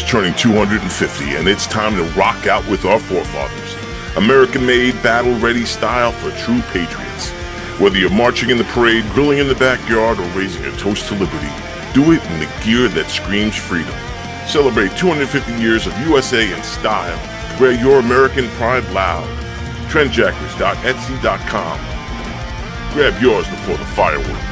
turning 250, and it's time to rock out with our forefathers. American-made, battle-ready style for true patriots. Whether you're marching in the parade, grilling in the backyard, or raising a toast to liberty, do it in the gear that screams freedom. Celebrate 250 years of USA in style. Wear your American pride loud. Trendjackers.etsy.com. Grab yours before the fireworks.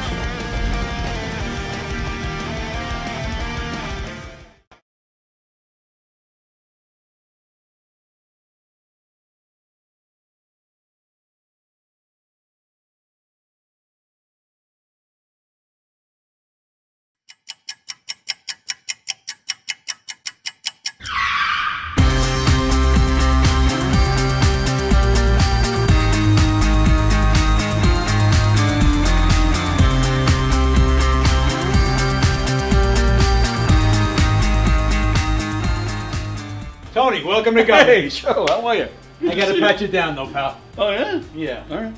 Tony, welcome to go. Hey, Joe, how are you? I gotta pat you down though, pal. Oh, yeah? Yeah. All right.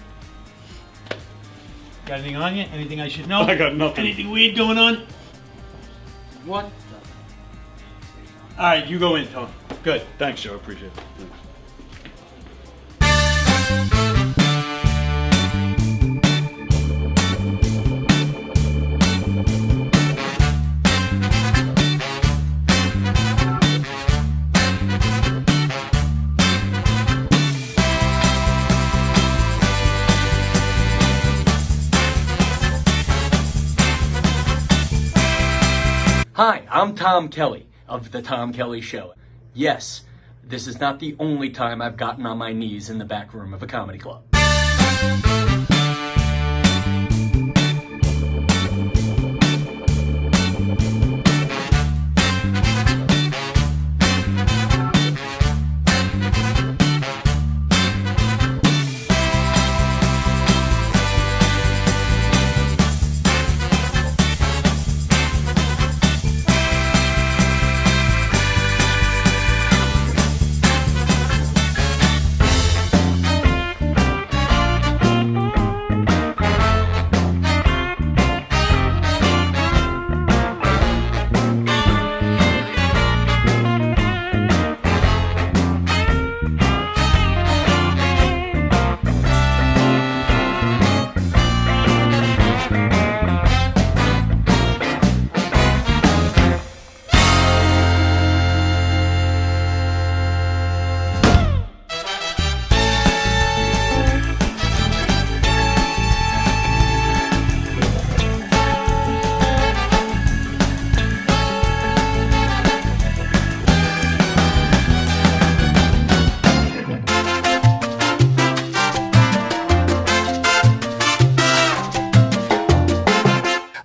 Got anything on you? Anything I should know? I got nothing. Anything weird going on? What? Alright, you go in, Tony. Good. Thanks, Joe. Appreciate it. Thanks. Hi, I'm Tom Kelly of The Tom Kelly Show. Yes, this is not the only time I've gotten on my knees in the back room of a comedy club.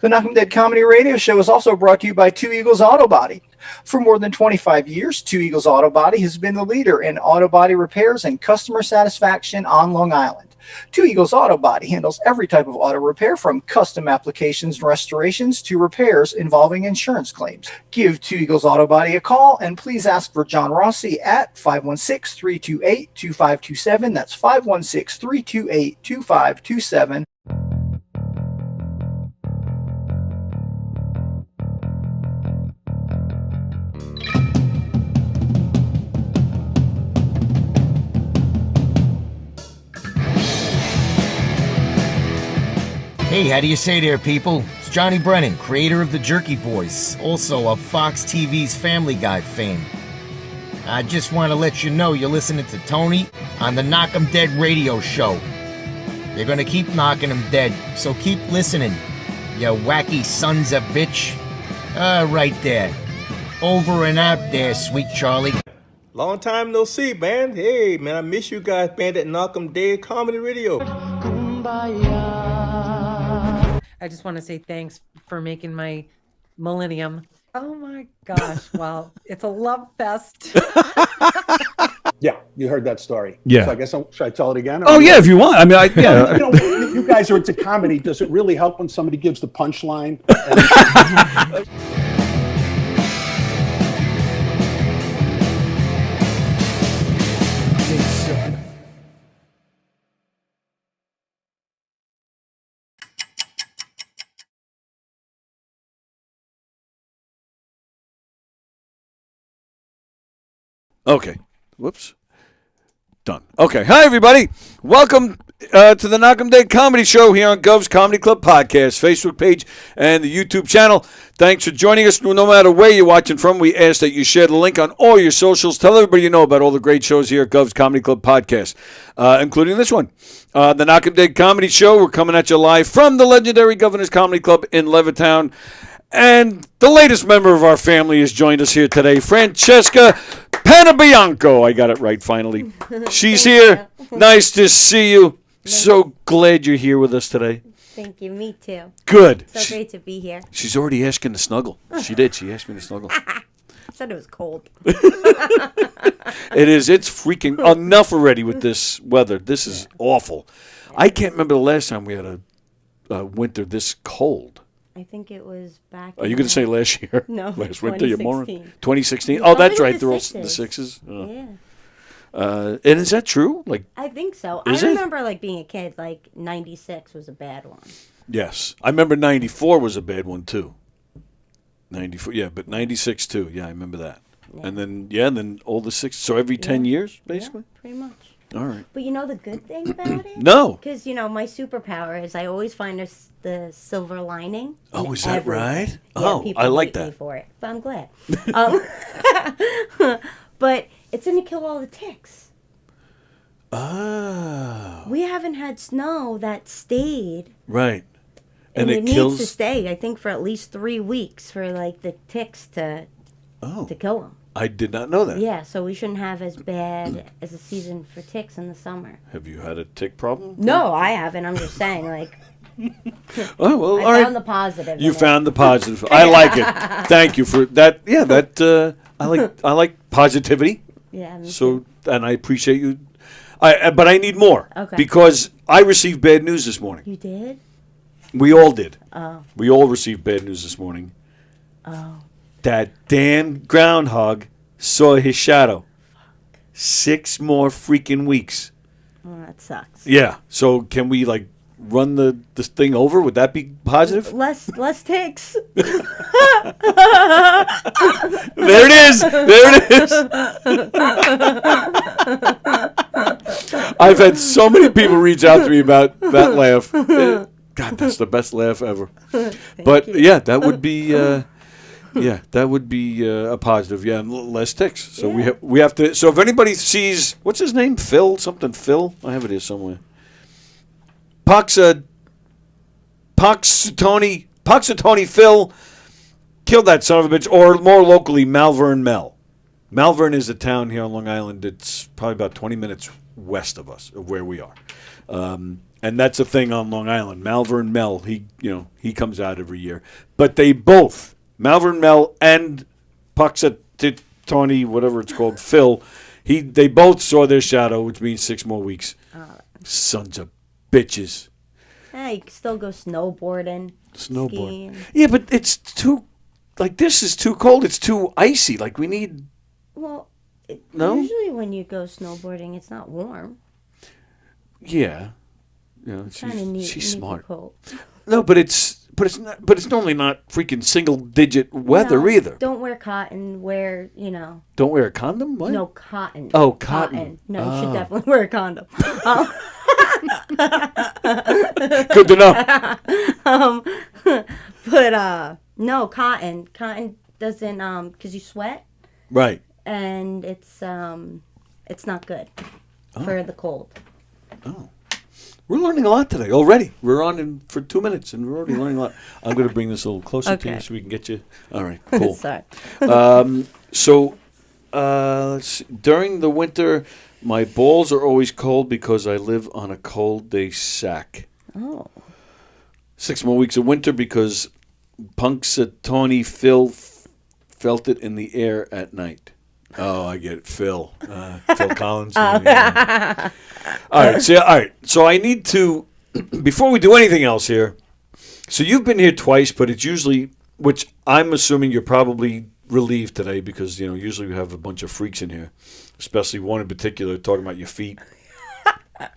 The Knock 'em Dead Comedy Radio Show is also brought to you by Two Eagles Auto Body. For more than 25 years, Two Eagles Auto Body has been the leader in auto body repairs and customer satisfaction on Long Island. Two Eagles Auto Body handles every type of auto repair, from custom applications and restorations to repairs involving insurance claims. Give Two Eagles Auto Body a call, and please ask for John Rossi at 516-328-2527. That's 516-328-2527. Hey, how do you say there, people? It's Johnny Brennan, creator of the Jerky Boys, also of Fox TV's Family Guy fame. I just want to let you know you're listening to Tony on the Knock 'em Dead radio show. They're gonna keep knocking 'em dead, so keep listening, you wacky sons of bitch. Right there. Over and out there, sweet Charlie. Long time no see, man. Hey, man, I miss you guys, man, at Knock 'em Dead Comedy Radio. I just want to say thanks for making my millennium. Oh my gosh. Well, it's a love fest. Yeah, you heard that story. Yeah. So I guess, should I tell it again? Oh, yeah, if you want. I mean, yeah. You know, you guys are into comedy. Does it really help when somebody gives the punchline? Okay. Whoops. Done. Okay. Hi, everybody. Welcome to the Knock 'em Dead Comedy Show here on Gov's Comedy Club Podcast, Facebook page, and the YouTube channel. Thanks for joining us. No matter where you're watching from, we ask that you share the link on all your socials. Tell everybody you know about all the great shows here at Gov's Comedy Club Podcast, including this one. The Knock 'em Dead Comedy Show. We're coming at you live from the legendary Governor's Comedy Club in Levittown. And the latest member of our family has joined us here today, Francesca Panebianco. I got it right finally. She's here. Nice to see you. So glad you're here with us today. Thank you. Me too. Good. So great to be here. She's already asking to snuggle. She did. She asked me to snuggle. I said it was cold. It is. It's freaking enough already with this weather. This is awful. I can't remember the last time we had a winter this cold. I think it was back. Are you going to say last year? No. Last winter, your moron? 2016. 2016. Oh, that's Probably right. They're all the sixes. sixes. Oh. Yeah. And is that true? Like, I think so. Is I it? remember like being a kid. Like 96 was a bad one. yes, I remember 94 was a bad one too. 94, yeah, but 96 too. Yeah, I remember that. Yeah. And then all the six. So every 10 years, basically. Yeah, pretty much. All right. But you know the good thing about it? No. Because, my superpower is I always find the silver lining. Oh, in is that everything. right? Yeah, Oh, people I like hate me that. for it, but I'm glad. But it's going to kill all the ticks. Oh. We haven't had snow that stayed. Right. And it kills. needs to stay, I think, for at least 3 weeks for like the ticks to kill them. I did not know that. Yeah, so we shouldn't have as bad as a season for ticks in the summer. Have you had a tick problem? No, I haven't. I'm just saying, like, Oh well, I all right. found the positive. You in it. found the positive. I like it. Thank you for that. Yeah, that I like positivity. Yeah. Me So too. and I appreciate you. But I need more. Okay. Because I received bad news this morning. You did? We all did. Oh. We all received bad news this morning. Oh. That damn groundhog saw his shadow. 6 more freaking weeks. Well, that sucks. Yeah. So can we run this thing over? Would that be positive? Less ticks. There it is. There it is. I've had so many people reach out to me about that laugh. God, that's the best laugh ever. But yeah, that would be a positive. Yeah, and less ticks. So we have to. So if anybody sees, what's his name? Phil? I have it here somewhere. Puxatony Phil killed that son of a bitch, or more locally, Malvern Mel. Malvern is a town here on Long Island. It's probably about 20 minutes west of us, of where we are. And that's a thing on Long Island. Malvern Mel, he comes out every year. But they both, Malvern Mel and Puxatony, whatever it's called, Phil, they both saw their shadow, which means 6 more weeks. Sons of bitches. Yeah, you can still go snowboarding. Skiing. Yeah, but it's too, this is too cold. It's too icy. We need. Well, No? usually when you go snowboarding, it's not warm. Yeah. Kinda She's smart. Cold. No, but it's normally not freaking single digit weather No, either. Don't wear cotton. Don't wear a condom? What? No, cotton. Oh, cotton. No, you should definitely wear a condom. Good to know. But no, cotton. Cotton doesn't because you sweat. Right. And it's not good for the cold. Oh. We're learning a lot today already. We're on for 2 minutes and we're already learning a lot. I'm going to bring this a little closer to you so we can get you. All right, cool. Sorry. So, let's see. During the winter, my balls are always cold because I live on a cold day sack. Oh. 6 more weeks of winter because Punxsutawney Phil felt it in the air at night. Oh, I get it. Phil Collins. Yeah. All right. So I need to, before we do anything else here, so you've been here twice, but it's usually, which I'm assuming you're probably relieved today because, usually we have a bunch of freaks in here, especially one in particular talking about your feet.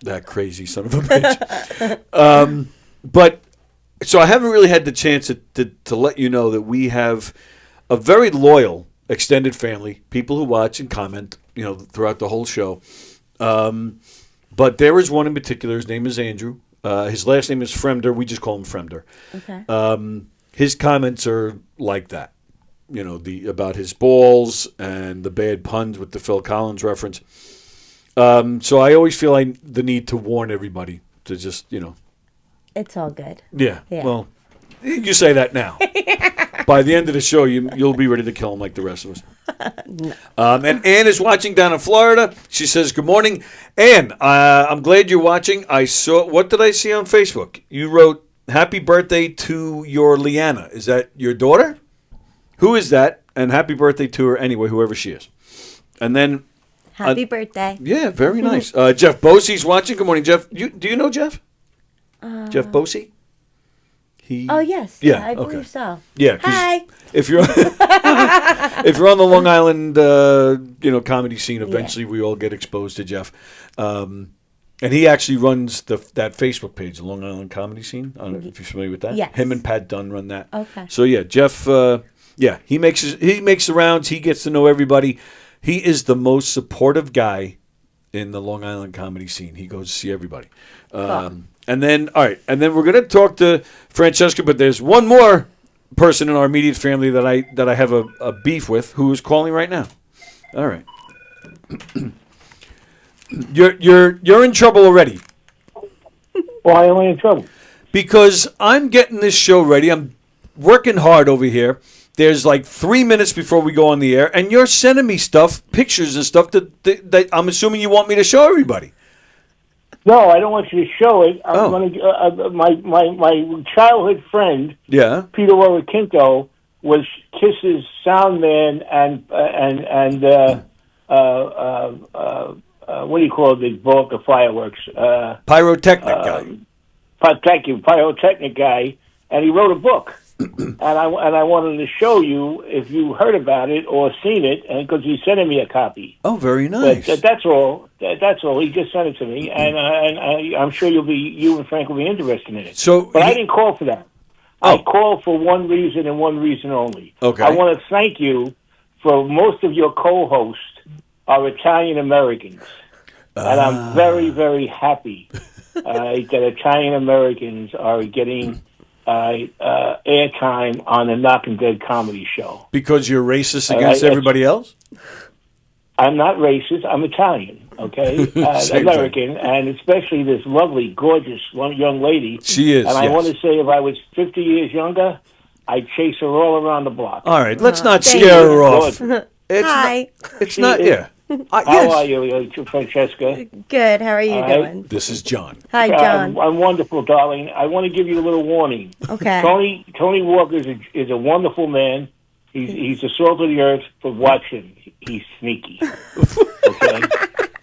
That crazy son of a bitch. But, so I haven't really had the chance to let you know that we have a very loyal extended family, people who watch and comment, throughout the whole show. But there is one in particular. His name is Andrew. His last name is Fremder. We just call him Fremder. Okay. His comments are like that. About his balls and the bad puns with the Phil Collins reference. So I always feel the need to warn everybody to just, It's all good. Yeah. Well, you say that now. By the end of the show, you'll be ready to kill him like the rest of us. No. And Ann is watching down in Florida. She says, "Good morning, Ann. I'm glad you're watching. What did I see on Facebook? You wrote happy birthday to your Leanna. Is that your daughter? Who is that? And happy birthday to her anyway, whoever she is." And then Happy birthday. Yeah, very nice. Jeff Bosey's watching. Good morning, Jeff. Do you know Jeff? Jeff Bosey? Oh yes. Yeah, I believe so. Yeah. Hi. If you're if you're on the Long Island comedy scene, eventually we all get exposed to Jeff. And he actually runs that Facebook page, the Long Island comedy scene. I don't know if you're familiar with that. Yes. Him and Pat Dunn run that. Okay. So yeah, Jeff. He makes the rounds. He gets to know everybody. He is the most supportive guy in the Long Island comedy scene. He goes to see everybody. And then we're going to talk to Francesca, but there's one more person in our immediate family that I have a beef with who is calling right now. All right. You're in trouble already. Why am I in trouble? Because I'm getting this show ready. I'm working hard over here. There's like 3 minutes before we go on the air, and you're sending me pictures and stuff that I'm assuming you want me to show everybody. No, I don't want you to show it. I'm going to. My childhood friend, Peter Quinto, was Kiss's sound man and what do you call it? They blow up the fireworks. Pyrotechnic guy. Thank you, pyrotechnic guy, and he wrote a book. And I wanted to show you if you heard about it or seen it, and because he's sending me a copy. Oh, very nice. But that's all. That's all. He just sent it to me, and I'm sure you and Frank will be interested in it. But I didn't call for that. I called for one reason and one reason only. Okay. I want to thank you for most of your co-hosts are Italian Americans, and I'm very, very happy that Italian Americans are getting airtime on the Knockin' Dead comedy show. Because you're racist against everybody else? I'm not racist. I'm Italian, okay? American, and especially this lovely, gorgeous young lady. She is, And I want to say if I was 50 years younger, I'd chase her all around the block. All right, let's not scare her off. Hi. It's not, yeah. How are you, Francesca? Good. How are you doing? This is John. Hi, John. I'm wonderful, darling. I want to give you a little warning. Okay. Tony Walker is a wonderful man. He's the salt of the earth, but watch him. He's sneaky. Okay?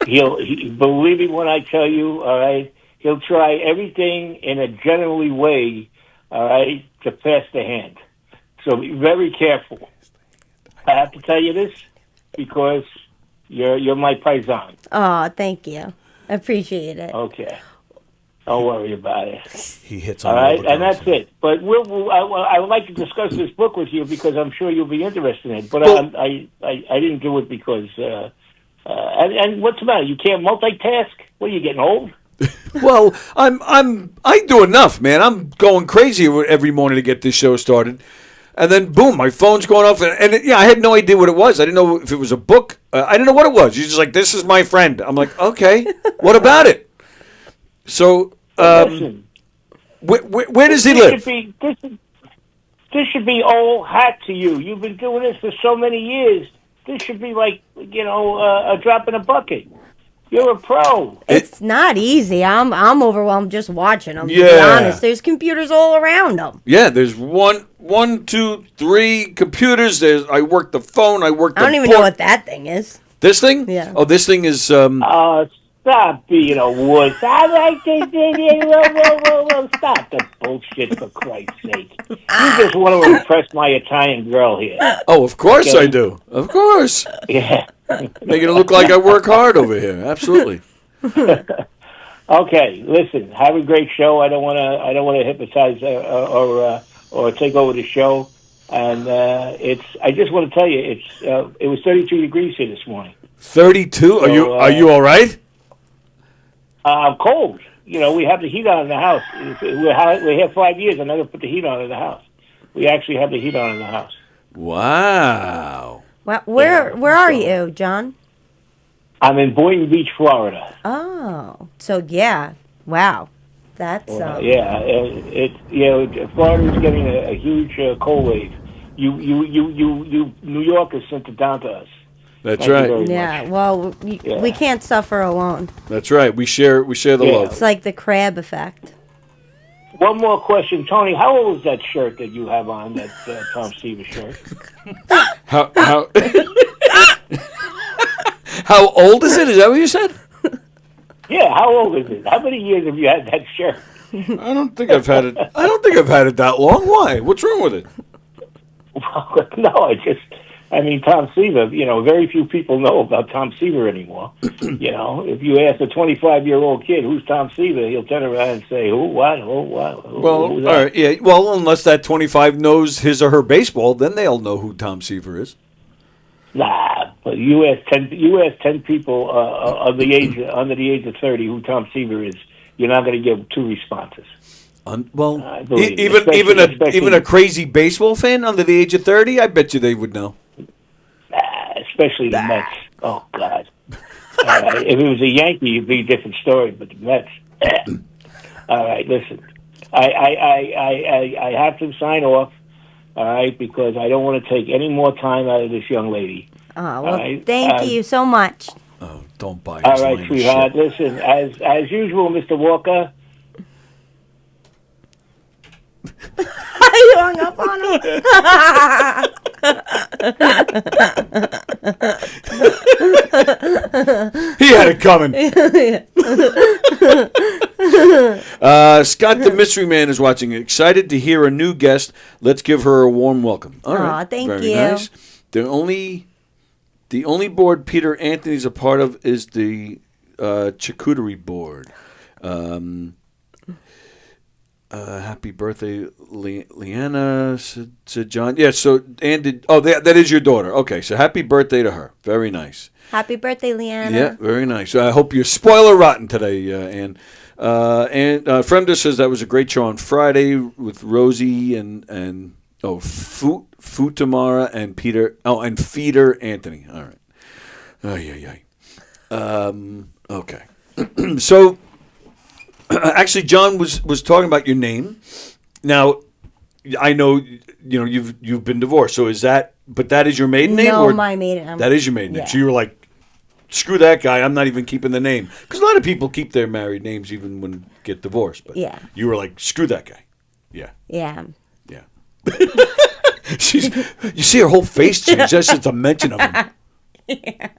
He believe me when I tell you, all right, he'll try everything in a gentlemanly way, all right, to pass the hand. So be very careful. I have to tell you this because you're my paisan. Oh, thank you. I appreciate it. Okay. Don't worry about it. He hits all on right, and that's it. But I would like to discuss this book with you because I'm sure you'll be interested in it. But I didn't do it because and what's the matter? You can't multitask? What are you getting old? Well, I do enough, man. I'm going crazy every morning to get this show started. And then, boom, my phone's going off. And I had no idea what it was. I didn't know if it was a book. I didn't know what it was. You're just like, this is my friend. I'm like, okay, what about it? So, where does he live? This should be old hat to you. You've been doing this for so many years. This should be like, a drop in a bucket. You're a pro. It's not easy. I'm overwhelmed just watching them. To be Yeah. honest, there's computers all around them. Yeah, there's one, two, three computers. I work the phone. I work the I don't even know what that thing is. This thing? Yeah. Oh, this thing is... Stop being a wuss. I like this. Whoa. Stop the bullshit, for Christ's sake. You just want to impress my Italian girl here. Oh, of course I do. Of course. Yeah. Making it look like I work hard over here. Absolutely. Okay, listen. Have a great show. I don't want to hypnotize or take over the show. And I just want to tell you, it was 32 degrees here this morning. 32? Are you all right? I'm cold. You know, we have the heat on in the house. We're here 5 years. I never put the heat on in the house. We actually have the heat on in the house. Wow. Well, where are you, John? I'm in Boynton Beach, Florida. Oh, so yeah. Wow. That's Florida's getting a huge cold wave. New Yorkers sent it down to us. That's Thank you right. very Yeah. much. Well, we can't suffer alone. That's right. We share the love. It's like the crab effect. One more question, Tony. How old is that shirt that you have on? That Tom Seaver shirt. How how old is it? Is that what you said? Yeah. How old is it? How many years have you had that shirt? I don't think I've had it. I don't think I've had it that long. Why? What's wrong with it? No, I mean, Tom Seaver, very few people know about Tom Seaver anymore. If you ask a 25-year-old kid, who's Tom Seaver, he'll turn around and say, who, what, who, what, who, Well, who's all that? right, yeah. Well, unless that 25 knows his or her baseball, then they'll know who Tom Seaver is. Nah, but you ask 10 people under the age of 30 who Tom Seaver is, you're not going to get two responses. Even a crazy baseball fan under the age of 30, I bet you they would know. Especially the Mets. Oh God! If it was a Yankee, it'd be a different story. But the Mets. All right, listen. I have to sign off. All right, because I don't want to take any more time out of this young lady. Oh well, thank you so much. Oh, don't buy. All right, sweetheart. Listen, as usual, Mr. Walker. You hung up on him. He had it coming. Scott the Mystery Man is watching. Excited to hear a new guest. Let's give her a warm welcome. All right. Aw, thank Very you. Nice. The only board Peter Anthony's a part of is the charcuterie board. Happy birthday, Leanna, said John. Yeah, so Ann that is your daughter. Okay, so happy birthday to her. Very nice. Happy birthday, Leanna. Yeah, very nice. I hope you're spoiler rotten today, Ann. And Fremda says that was a great show on Friday with Rosie and Futamara and Peter. Oh, and Feeder Anthony. All right. Okay. So. Actually, John was talking about your name. Now, I know you've been divorced. So is that? But that is your maiden name. No, my maiden name. That is your maiden name. Yeah. So you were like, screw that guy. I'm not even keeping the name because a lot of people keep their married names even when get divorced. But yeah, you were like, screw that guy. Yeah. Yeah. Yeah. You see her whole face change just at the mention of him. Yeah.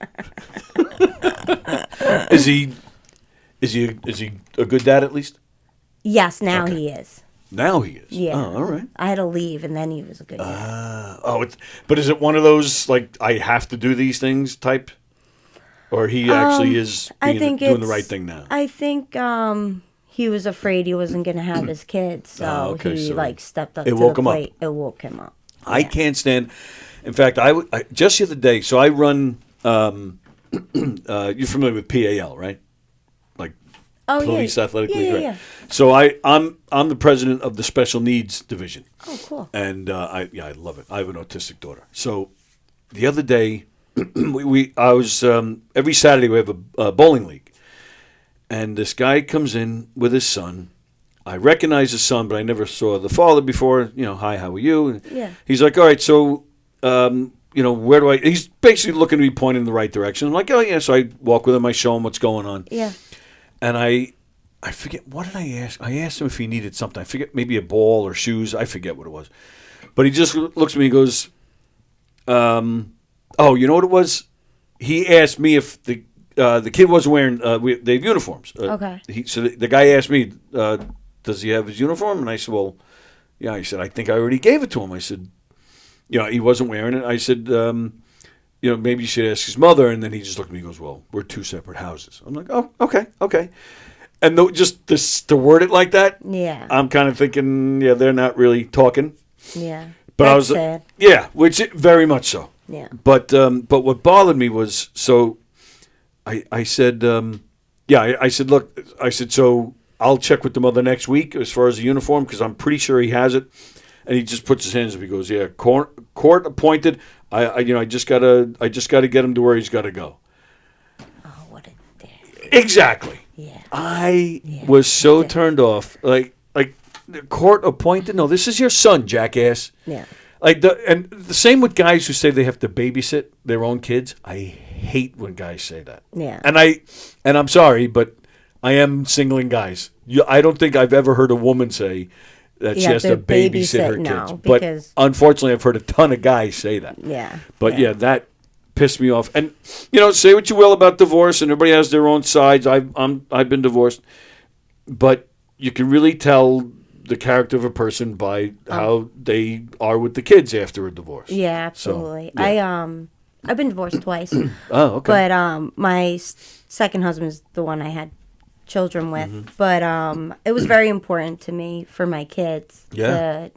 Is he a good dad at least? Yes, now he is. Now he is. Yeah. Oh, all right. I had to leave, and then he was a good dad. But is it one of those like I have to do these things type, or he actually is doing the right thing now? I think he was afraid he wasn't going to have his kids, so he stepped up to the plate. It woke him up. I can't stand. In fact, I just the other day. So I run. You're familiar with PAL, right? Police Athletic League, right? Yeah. So I'm the president of the special needs division. Oh, cool. And I love it. I have an autistic daughter. So the other day, I was every Saturday we have a bowling league, and this guy comes in with his son. I recognize his son, but I never saw the father before. Hi, how are you? And yeah. He's like, all right, so where do I? He's basically looking to be pointed in the right direction. I'm like, oh yeah. So I walk with him. I show him what's going on. Yeah. And I forget, what did I ask? I asked him if he needed something. I forget, maybe a ball or shoes. I forget what it was. But he just looks at me and goes, you know what it was? He asked me if the kid wasn't wearing, they have uniforms. Okay. So the guy asked me, does he have his uniform? And I said, well, yeah. He said, I think I already gave it to him. I said, he wasn't wearing it. I said, maybe you should ask his mother. And then he just looked at me and goes, well, we're two separate houses. I'm like, oh, okay. And just to word it like that, yeah, I'm kind of thinking, they're not really talking. Yeah. But That's sad. Which very much so. Yeah. But what bothered me was, so I said, I said, look, I said, so I'll check with the mother next week as far as the uniform because I'm pretty sure he has it. And he just puts his hands up. He goes, yeah, court appointed. I just gotta get him to where he's got to go. Oh, what a dick. Exactly. Yeah. I was so turned off. Like the court appointed. No, this is your son, jackass. Yeah. Like the same with guys who say they have to babysit their own kids. I hate when guys say that. Yeah. And I'm sorry, but I am singling guys. I don't think I've ever heard a woman say that she has to babysit her kids. But unfortunately, I've heard a ton of guys say that. Yeah. But yeah, that pissed me off. And say what you will about divorce, and everybody has their own sides. I've been divorced, but you can really tell the character of a person by how they are with the kids after a divorce. Yeah, absolutely. So, yeah. I've been divorced twice. Oh, okay. But my second husband is the one I had children with. Mm-hmm. But it was very important to me for my kids Yeah. to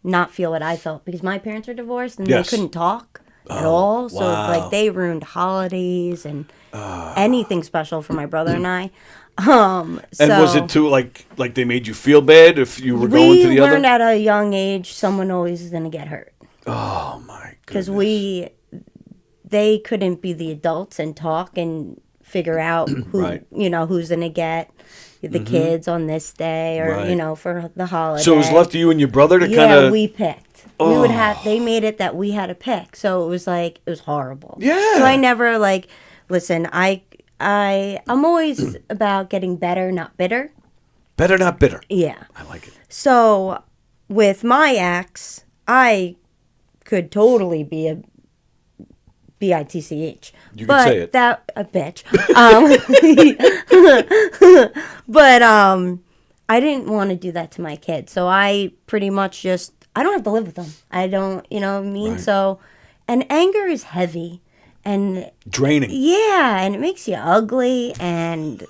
not feel what I felt because my parents were divorced and Yes. they couldn't talk at all. So wow. like they ruined holidays and anything special for my brother and I. And was it too like they made you feel bad if you were going to the other? We learned at a young age someone always is going to get hurt. Oh my goodness. Because they couldn't be the adults and talk and figure out who Right. who's going to get the kids on this day or Right. for the holiday. So it was left to you and your brother to kind of. Yeah, we picked. We would have. They made it that we had to pick, so it was horrible. Yeah. So I never listen. I'm always about getting better, not bitter. Better not bitter. Yeah. I like it. So with my ex, I could totally be a bitch. You could say it. That a bitch. But I didn't want to do that to my kids. So I pretty much I don't have to live with them. I don't, you know what I mean? Right. So, and anger is heavy and draining. Yeah, and it makes you ugly and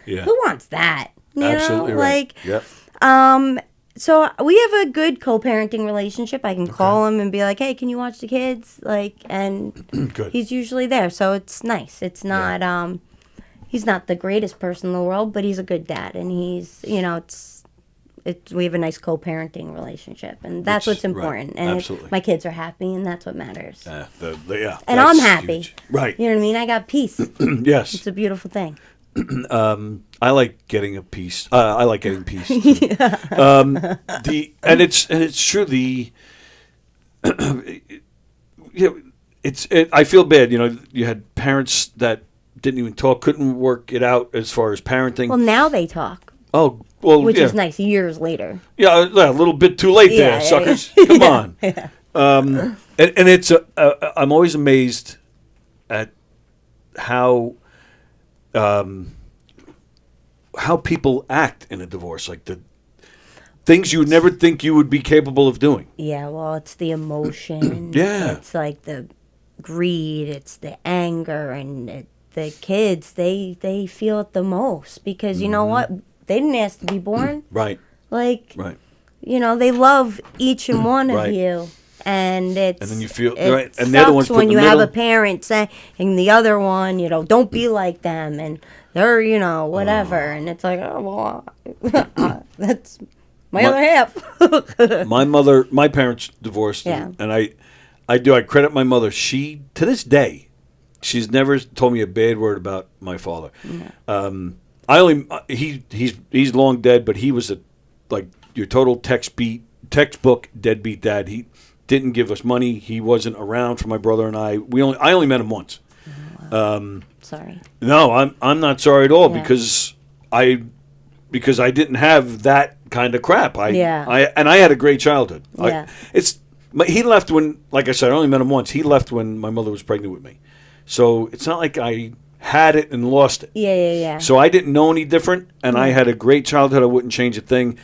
Yeah. who wants that? You Absolutely know? right. Like, Yep. so we have a good co-parenting relationship. I can call him and be like, "Hey, can you watch the kids?" And Good. he's usually there, so it's nice. It's not he's not the greatest person in the world, but he's a good dad, and he's we have a nice co-parenting relationship, and that's what's important. Right. And Absolutely. my kids are happy, and that's what matters. Yeah. And I'm that's happy. huge. Right. You know what I mean? I got peace. Yes. It's a beautiful thing. I like getting a piece. I like getting peace. And it's true. I feel bad. You had parents that didn't even talk, couldn't work it out as far as parenting. Well, now they talk. Oh, well, which yeah. is nice. Years later. Yeah, a little bit too late there, suckers. Come on. Yeah. And it's I'm always amazed at how people act in a divorce, like the things you would never think you would be capable of doing. Yeah, well, it's the emotion. Yeah. It's like the greed. It's the anger, and the kids. They feel it the most because you know what? They didn't ask to be born. Right. Like. Right. They love each and one of Right. you. And And then you feel it right, and they're the ones sucks when put in you the have a middle. parent saying the other one, don't be like them, and they're whatever, and it's like, oh well, that's my other half. My parents divorced, Yeah. and I credit my mother. She to this day, she's never told me a bad word about my father. He's long dead, but he was your total textbook deadbeat dad. He didn't give us money. He wasn't around for my brother and I. I only met him once. Sorry. No, I'm not sorry at all Yeah. because I didn't have that kind of crap. I had a great childhood. Yeah. He left when, like I said, I only met him once. He left when my mother was pregnant with me. So it's not like I had it and lost it. Yeah. So I didn't know any different, and I had a great childhood. I wouldn't change a thing.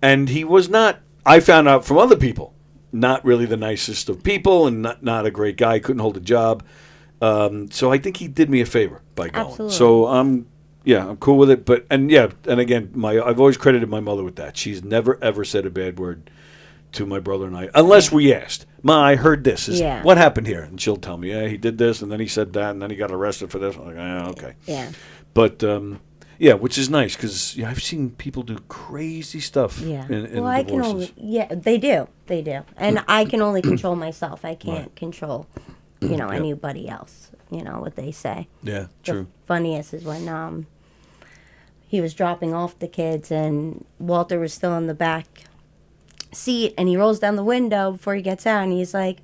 And he was not, I found out from other people, not really the nicest of people and not a great guy, couldn't hold a job. So I think he did me a favor by going. Absolutely. So I'm cool with it. And again, I've always credited my mother with that. She's never, ever said a bad word to my brother and I, unless we asked, Ma, I heard this. Yeah. What happened here? And she'll tell me, yeah, he did this, and then he said that, and then he got arrested for this. I'm like, okay. Yeah. But, yeah, which is nice, because I've seen people do crazy stuff Yeah. in Well, I can divorces. only, they do. They do. And I can only control myself. I can't Right. control, anybody else, what they say. Yeah, The true. funniest is when he was dropping off the kids and Walter was still in the back seat and he rolls down the window before he gets out and he's like,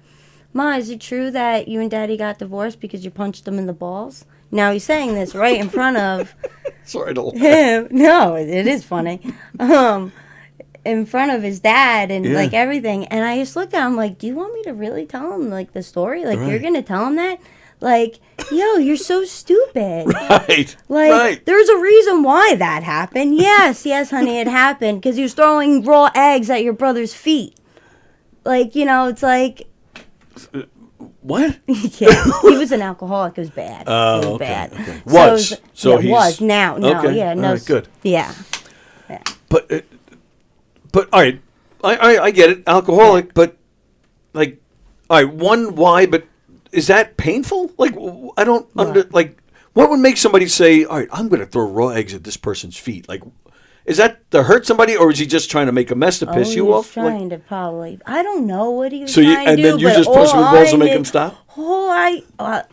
Ma, is it true that you and Daddy got divorced because you punched him in the balls? Now he's saying this right in front of Sorry to laugh. him. No, it is funny. In front of his dad and like everything. And I just looked at him like, do you want me to really tell him like the story? Like you're gonna tell him that? Like, yo, you're so stupid. Right. Like, right. there's a reason why that happened. Yes, honey, it happened because he was throwing raw eggs at your brother's feet. Like, it's like, What? yeah, he was an alcoholic. It was bad. Oh, it was okay, bad. okay. So Was. it So yeah, he's- was now. No, okay, yeah, no. all right, good. Yeah. But all right, I get it, alcoholic, but like, all right, why? But is that painful? Like, I don't what would make somebody say, all right, I'm going to throw raw eggs at this person's feet? Like, is that to hurt somebody, or is he just trying to make a mess to piss you off? He was trying to probably. I don't know what he was So trying to do. then you but just push him with all balls I to make did- him stop?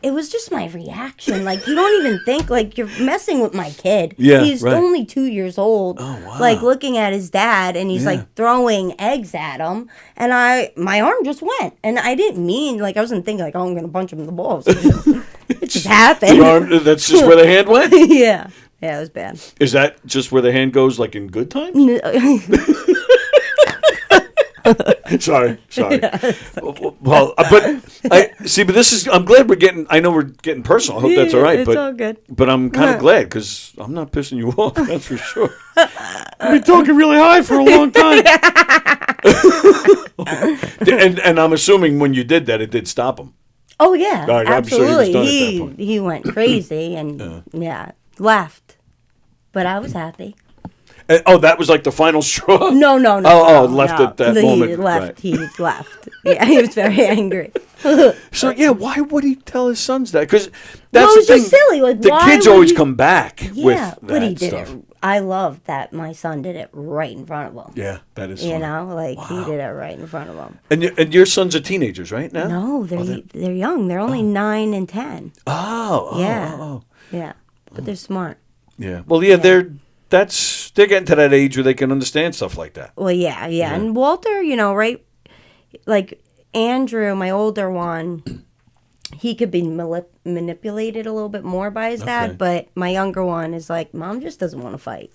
It was just my reaction. Like, you don't even think, like, you're messing with my kid. Yeah, He's right. only 2 years old. Oh, wow. Like, looking at his dad, and he's, like, throwing eggs at him. And my arm just went. And I didn't mean, like, I wasn't thinking, like, oh, I'm going to punch him in the balls. It just happened. Your arm, that's just where the hand went? Yeah. Yeah, it was bad. Is that just where the hand goes, like in good times? Sorry. Well, but this is. I'm glad I know we're getting personal. I hope that's all right. It's but all good. But I'm kind of glad because I'm not pissing you off. That's for sure. I've been talking really high for a long time. and I'm assuming when you did that, it did stop him. Oh, yeah. All right, I'm sure he was absolutely. done at that point. He went crazy and, left. But I was happy. And, that was like the final straw. No. Left no. at that He moment. left. Right. He left. Yeah, he was very angry. So why would he tell his sons that? Because that's Well, the it's thing. just silly. Like, the why kids would always he- come back Yeah, with that but he did stuff. it. I love that my son did it right in front of him. Yeah, that is. You funny. know, like he did it right in front of him. And your sons are teenagers, right now? No, they're young. They're only 9 and 10. Oh. Yeah, but they're smart. Yeah. Well, they're getting to that age where they can understand stuff like that. Well, yeah. And Walter, right, like Andrew, my older one, he could be manipulated a little bit more by his dad, but my younger one is like, Mom just doesn't want to fight.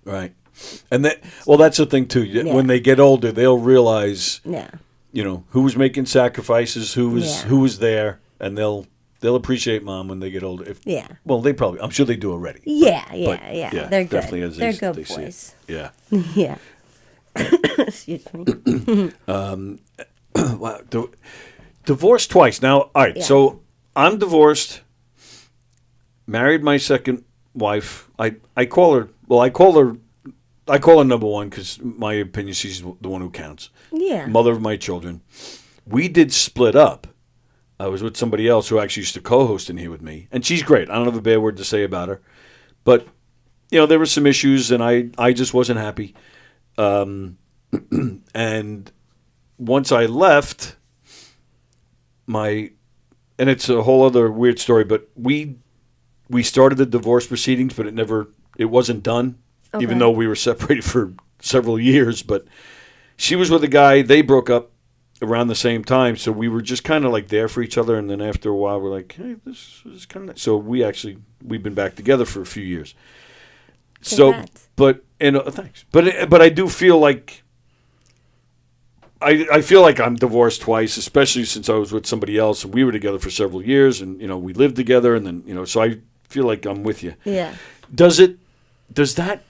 Right. And that's the thing too. Yeah. When they get older, they'll realize, Yeah. Who was making sacrifices, who was there, and they'll appreciate Mom when they get older. Well, I'm sure they do already. Yeah. But, They're good. definitely as They're they good see it. boys. Yeah. Yeah. Excuse me. Wow. Divorced twice. Now, all right, so I'm divorced, married my second wife. I call her number one because my opinion, she's the one who counts. Yeah. Mother of my children. We did split up. I was with somebody else who actually used to co-host in here with me, and she's great. I don't have a bad word to say about her. But, there were some issues, and I just wasn't happy. And once I left, and it's a whole other weird story, but we started the divorce proceedings, but it wasn't done, even though we were separated for several years. But she was with a guy, they broke up around the same time, so we were just kind of like there for each other, and then after a while we're like, hey, this is kind of nice. So we've been back together for a few years. Congrats. Thanks. But I do feel like I feel like I'm divorced twice, especially since I was with somebody else and we were together for several years, and we lived together, and then so I feel like I'm with you. Yeah. Does that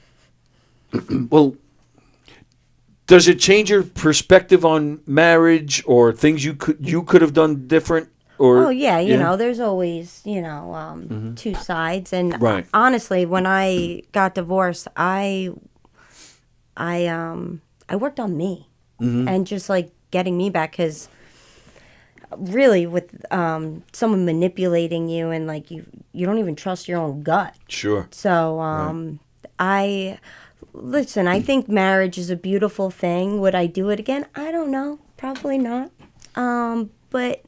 does it change your perspective on marriage or things you could have done different? Or Oh yeah, there's always two sides, and Right. honestly, when I got divorced, I worked on me. and just like getting me back, because really with someone manipulating you and like you don't even trust your own gut. Sure. So I think marriage is a beautiful thing. Would I do it again? I don't know, probably not. But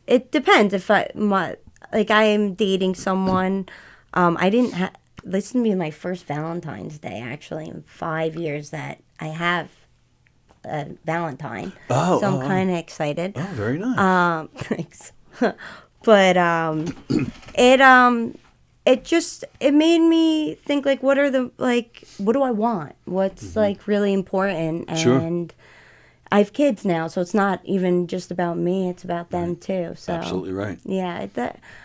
it depends. If I am dating someone, I didn't have, this would be my first Valentine's Day actually in 5 years that I have a Valentine. So I'm kind of excited. Oh, very nice. Thanks. But it made me think, like, what do I want? What's like really important? And I have kids now, so it's not even just about me, it's about them too. So Absolutely right. Yeah,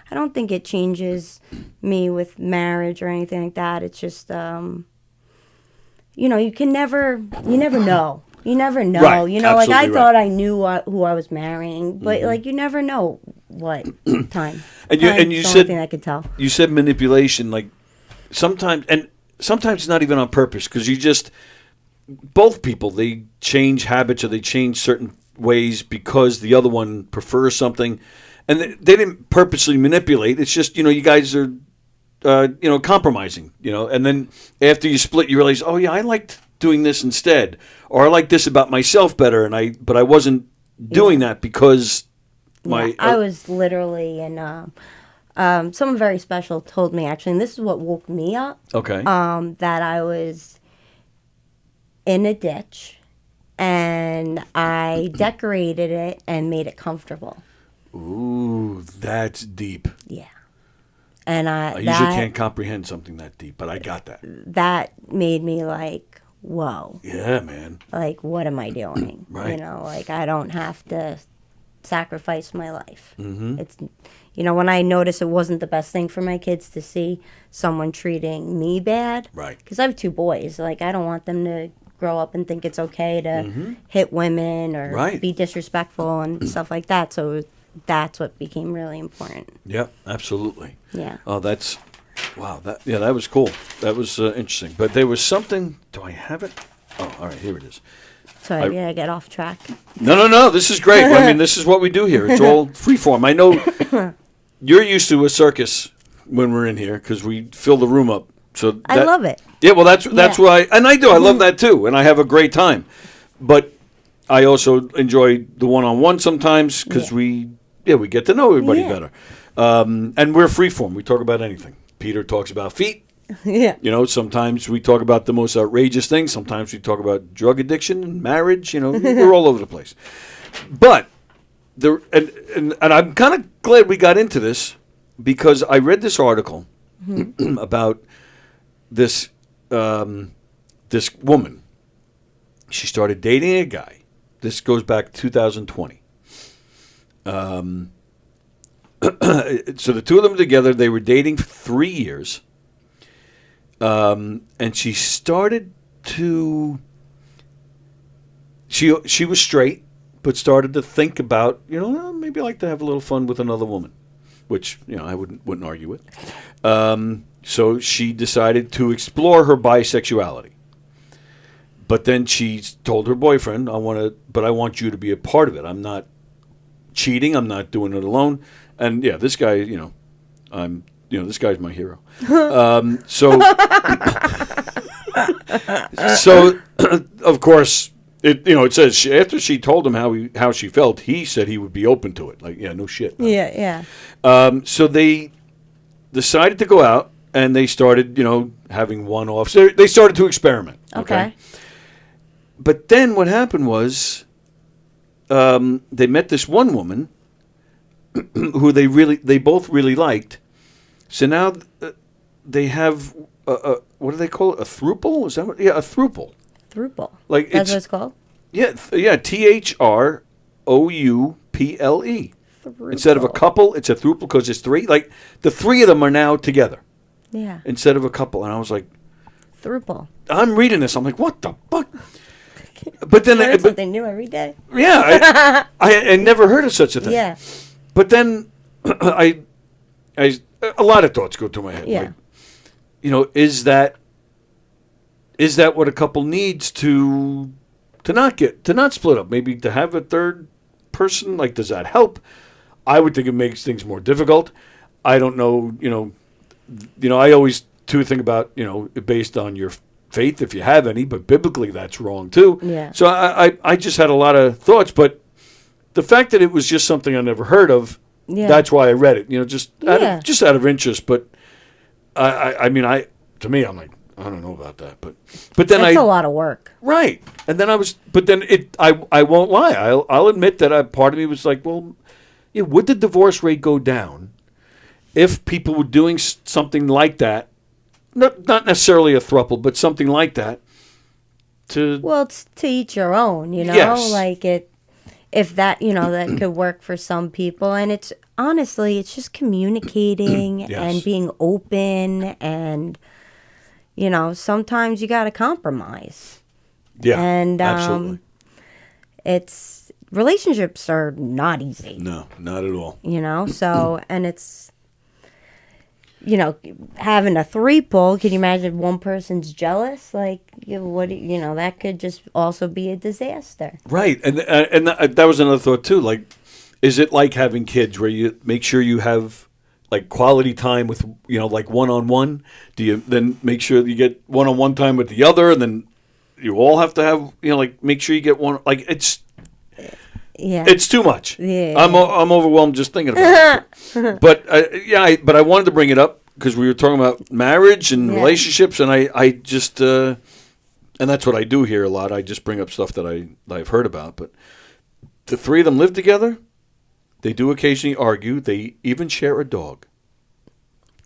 I don't think it changes me with marriage or anything like that. It's just you never know. You never know. Right. Like I Absolutely thought I knew who I was marrying, but like you never know what time. And you the said only thing I could tell. You said manipulation, like sometimes it's not even on purpose, because both people, they change habits or they change certain ways because the other one prefers something, and they didn't purposely manipulate. It's just you guys are compromising, and then after you split, you realize, oh yeah, I liked doing this instead, or I like this about myself better, but I wasn't doing that because I was literally in someone very special told me, actually, and this is what woke me up. Okay. That I was in a ditch and I decorated it and made it comfortable. Ooh, that's deep. Yeah. And I usually can't comprehend something that deep, but I got that. That made me like, whoa. Yeah, man. Like, what am I doing? Right. Like I don't have to sacrifice my life. Mm-hmm. It's, when I noticed it wasn't the best thing for my kids to see someone treating me bad. Right. Because I have 2 boys. Like, I don't want them to grow up and think it's okay to hit women or be disrespectful and stuff like that. So that's what became really important. Yep, absolutely. Yeah. Oh, wow. That was cool. That was interesting. But there was something. Do I have it? Oh, all right. Here it is. Sorry, I get off track. No. This is great. I mean, this is what we do here. It's all freeform. I know you're used to a circus when we're in here because we fill the room up. So I love it. Yeah, well, that's why, and I do. I love that too, and I have a great time. But I also enjoy the one-on-one sometimes because we get to know everybody better. And we're freeform. We talk about anything. Peter talks about feet. Yeah. Sometimes we talk about the most outrageous things. Sometimes we talk about drug addiction and marriage. We're all over the place. But and I'm kind of glad we got into this because I read this article about this this woman. She started dating a guy. This goes back to 2020. So the two of them together, they were dating for 3 years. And she started to. She was straight, but started to think about, maybe I'd like to have a little fun with another woman, which I wouldn't argue with. So she decided to explore her bisexuality. But then she told her boyfriend, "I want you to be a part of it. I'm not cheating. I'm not doing it alone." And yeah, this guy, this guy's my hero. So of course, it says after she told him how she felt, he said he would be open to it. Like, yeah, no shit. No. Yeah. So they decided to go out and they started, having one-offs. They started to experiment. Okay. But then what happened was, they met this one woman who they both really liked. So now they have what do they call it? A throuple? Is that what? Yeah, a throuple. Throuple. Like that's what it's called. Yeah, THROUPLE. Instead of a couple, it's a throuple because it's 3. Like the 3 of them are now together. Yeah. Instead of a couple, and I was like, throuple. I'm reading this. I'm like, what the fuck? But then learn something new every day. Yeah, I never heard of such a thing. Yeah. But then I a lot of thoughts go through my head. Yeah. Like, is that what a couple needs to to not split up. Maybe to have a third person. Like, does that help? I would think it makes things more difficult. I don't know. I always too think about based on your faith if you have any, but biblically that's wrong too. Yeah. So I just had a lot of thoughts, but the fact that it was just something I never heard of, that's why I read it. Just out of interest. But I'm like, I don't know about that, but then that's a lot of work, right? And then I won't lie. I'll admit that part of me was like, well, would the divorce rate go down if people were doing something like that? Not necessarily a throuple, but something like that. It's to each your own, Yes. Like if that that could work for some people, and it's honestly it's just communicating and being open, and sometimes you got to compromise. Yeah, and absolutely. Relationships are not easy. No, not at all. So and it's. Having a three-pull, can you imagine if one person's jealous? Like, that could just also be a disaster. Right, and that was another thought too. Like, is it like having kids where you make sure you have like quality time with like one-on-one? Do you then make sure that you get one-on-one time with the other, and then you all have to have like make sure you get one? Like it's too much. Yeah, I'm overwhelmed just thinking about it. But I wanted to bring it up because we were talking about marriage and relationships, and I just and that's what I do here a lot. I just bring up stuff that I've heard about. But the three of them live together. They do occasionally argue. They even share a dog.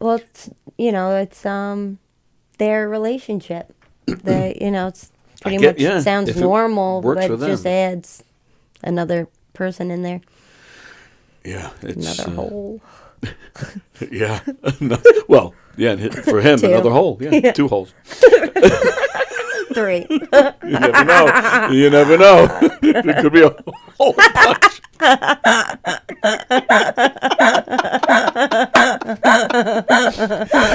Well, it's their relationship. It's pretty much sounds normal, but it just adds another person in there. Yeah, it's another hole. Yeah. Well, yeah, for him, another hole. Yeah, 2 holes. 3. You never know. It could be a whole bunch.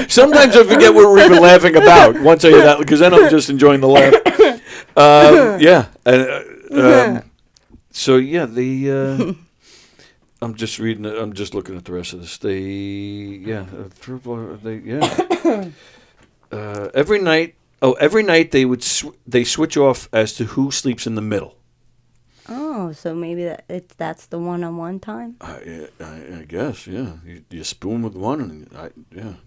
Sometimes I forget what we're even laughing about once I hear that, because then I'm just enjoying the laugh. So I'm just reading it. I'm just looking at the rest of this. Every night they would they switch off as to who sleeps in the middle. Oh, so maybe that's the one-on-one time. I guess, yeah. You spoon with one, and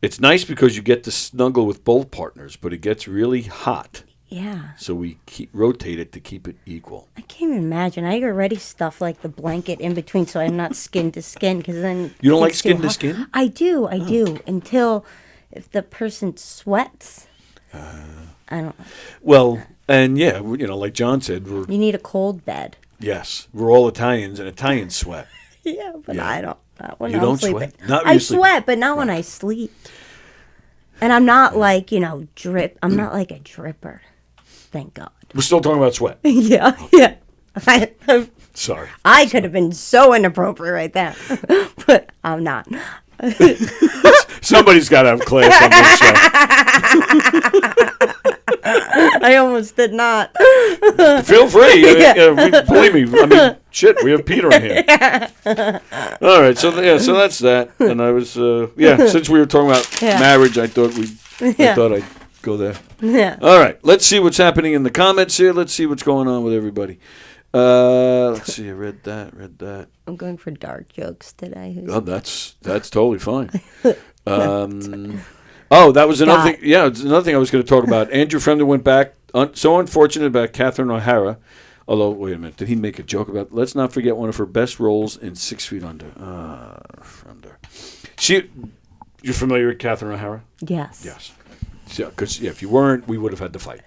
it's nice because you get to snuggle with both partners, but it gets really hot. Yeah. So we rotate it to keep it equal. I can't even imagine. I already stuff like the blanket in between so I'm not skin to skin, because then you don't like skin to skin? I do, until if the person sweats. I don't. Well, and like John said, you need a cold bed. Yes, we're all Italians, and Italians sweat. Yeah, but I don't. Not when you I'm don't sleeping. sweat? Not when I you're sleeping. sweat, but not when I sleep. And I'm not like drip. I'm not like a dripper. Thank God. We're still talking about sweat. Yeah. Sorry. I could have been so inappropriate right there, but I'm not. Somebody's got to have class on this show. I almost did not. Feel free. Believe me. I mean, shit, we have Peter in here. All right, so that's that. And I was since we were talking about marriage, I thought I'd go there. Yeah. All right, let's see what's happening in the comments here. Let's see what's going on with everybody. Let's see. I read that. I'm going for dark jokes today. Oh, that's totally fine. That was another thing. Yeah, it's another thing I was going to talk about. Andrew Fremder went back. So unfortunate about Catherine O'Hara. Although, wait a minute, did he make a joke about? Let's not forget one of her best roles in 6 Feet Under. Fremder. You're familiar with Catherine O'Hara? Yes. Yes. Yeah, because if you weren't, we would have had to fight.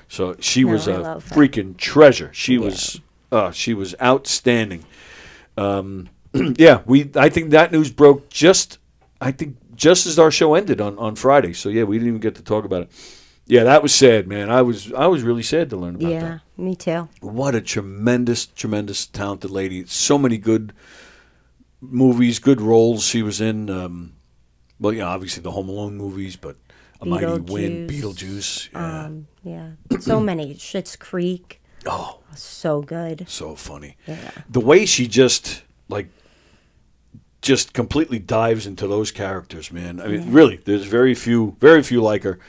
So she was a freaking treasure. She was outstanding. I think that news broke just as our show ended on Friday. So we didn't even get to talk about it. Yeah, that was sad, man. I was really sad to learn about that. Yeah, me too. What a tremendous, tremendous talented lady. So many good movies, good roles she was in. Obviously the Home Alone movies, but A Mighty Wind, Beetlejuice. Yeah. So many. Schitt's Creek. Oh, so good. So funny. Yeah. The way she just completely dives into those characters, man. I mean, really, there's very few like her.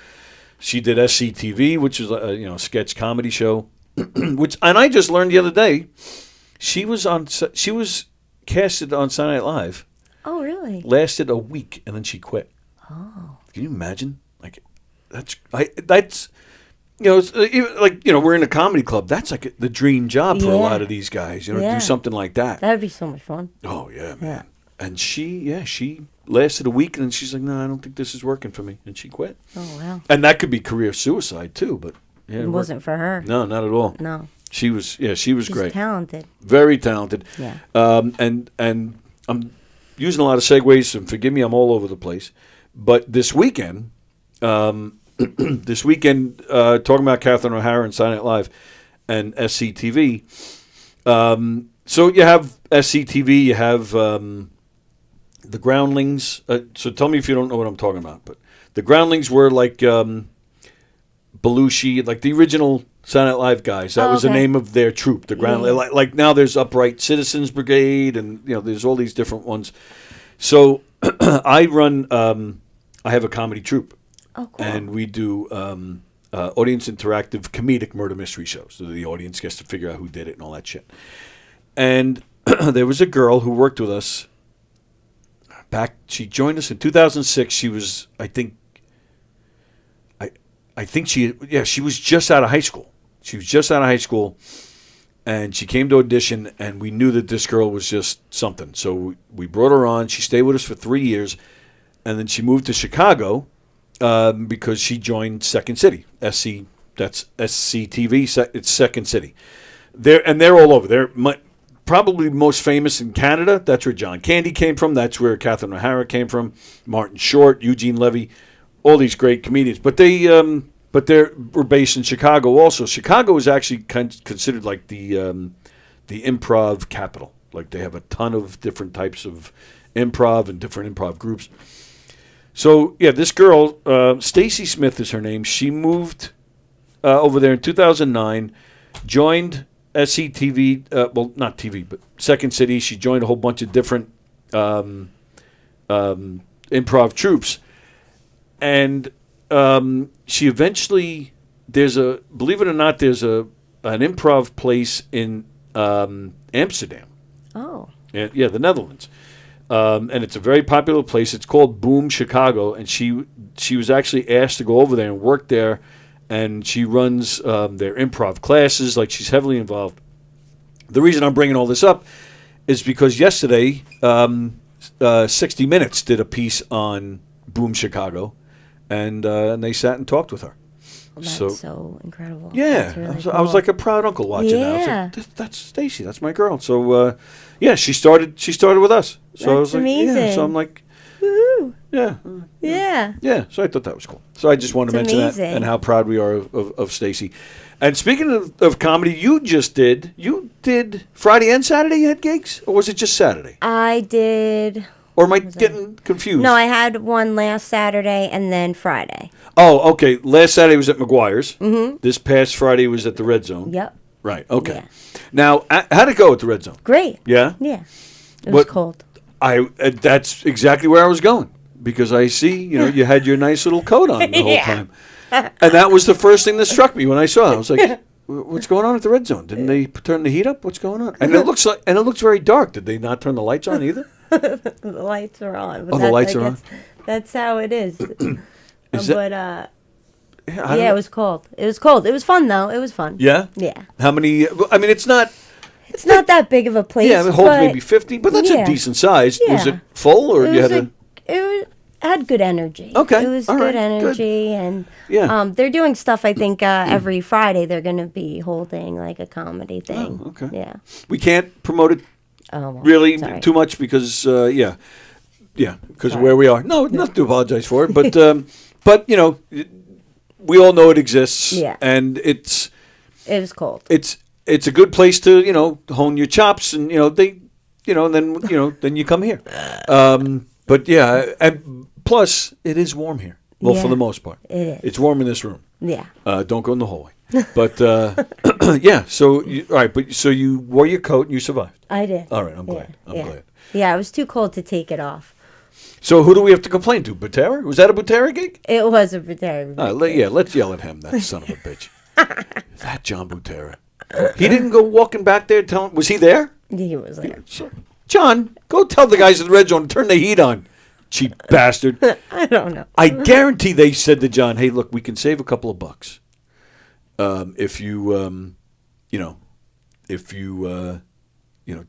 She did SCTV, which is a sketch comedy show, and I just learned the other day she was casted on Saturday Night Live. Oh, really? Lasted a week and then she quit. Oh. Can you imagine? Like, that's we're in a comedy club. That's like the dream job for a lot of these guys. Do something like that. That'd be so much fun. Oh yeah, man. Yeah. And she lasted a week, and then she's like, "No, I don't think this is working for me," and she quit. Oh wow! And that could be career suicide too, but it wasn't for her. No, not at all. No, she was She's great, talented, very talented. Yeah. And I'm using a lot of segues, and forgive me, I'm all over the place. But this weekend, talking about Catherine O'Hara and Saturday Night Live and SCTV. So you have SCTV, you have. The Groundlings. So tell me if you don't know what I'm talking about. But the Groundlings were like Belushi, like the original Saturday Night Live guys. That was the name of their troupe. The Groundlings. Yeah. Like now there's Upright Citizens Brigade, and there's all these different ones. So I run. I have a comedy troupe, and we do audience interactive comedic murder mystery shows. So the audience gets to figure out who did it and all that shit. And there was a girl who worked with us. She joined us in 2006. She was, I think she was just out of high school. She was just out of high school, and she came to audition, and we knew that this girl was just something. So we brought her on. She stayed with us for 3 years, and then she moved to Chicago because she joined Second City. That's SCTV. It's Second City. They're all over. They're probably most famous in Canada. That's where John Candy came from. That's where Catherine O'Hara came from. Martin Short, Eugene Levy, all these great comedians. But they were based in Chicago also. Chicago is actually considered like the improv capital. Like they have a ton of different types of improv and different improv groups. So yeah, this girl, Stacy Smith is her name. She moved over there in 2009, joined SCTV, not TV, but Second City. She joined a whole bunch of different improv troupes. And she eventually, believe it or not, there's an improv place in Amsterdam. Oh. Yeah, the Netherlands. And it's a very popular place. It's called Boom Chicago. And she was actually asked to go over there and work there. And she runs their improv classes. Like, she's heavily involved. The reason I'm bringing all this up is because yesterday, 60 Minutes did a piece on Boom Chicago, and they sat and talked with her. Well, that's so incredible. Yeah, really I was like a proud uncle watching that. Yeah. I was like, that's Stacy. That's my girl. So, she started with us. So that's I was like, amazing. yeah. So I'm like, woohoo. Yeah. Yeah. So I thought that was cool. So I just wanted to mention that and how proud we are of Stacy. And speaking of comedy, you did Friday and Saturday you had gigs? Or was it just Saturday? I did. Or am I getting confused? No, I had one last Saturday and then Friday. Oh, okay. Last Saturday was at McGuire's. Mm-hmm. This past Friday was at the Red Zone. Yep. Right. Okay. Yeah. Now, how'd it go at the Red Zone? Great. Yeah? Yeah. It was cold. That's exactly where I was going. Because I see, you had your nice little coat on the whole time. And that was the first thing that struck me when I saw it. I was like, what's going on at the Red Zone? Didn't they turn the heat up? What's going on? And it looks very dark. Did they not turn the lights on either? The lights are on. But the lights are on? That's how it is. It was cold. It was cold. It was fun, though. It was fun. Yeah? Yeah. How many? I mean, it's not that big of a place. Yeah, it holds maybe 50, but that's a decent size. Yeah. Was it full, or you had It had good energy. Okay. It was all good right. energy. Good. And they're doing stuff, I think, every Friday they're going to be holding like a comedy thing. Oh, okay. Yeah. We can't promote it really too much because, because of where we are. No, not to apologize for it, but we all know it exists. Yeah. And it was cold. It's a good place to, hone your chops and, then you come here. But yeah, and plus it is warm here. Well, for the most part. It is. It's warm in this room. Yeah. Don't go in the hallway. But yeah, so all right. But so you wore your coat and you survived. I did. All right, I'm glad. I'm glad. Yeah, it was too cold to take it off. So who do we have to complain to? Butera? Was that a Butera gig? It was a Butera gig. Yeah, let's yell at him. That son of a bitch. That John Butera. He didn't go walking back there telling. Was he there? He was there. John, go tell the guys at the red zone to turn the heat on. Cheap bastard. I don't know. I guarantee they said to John, "Hey, look, we can save a couple of bucks if you,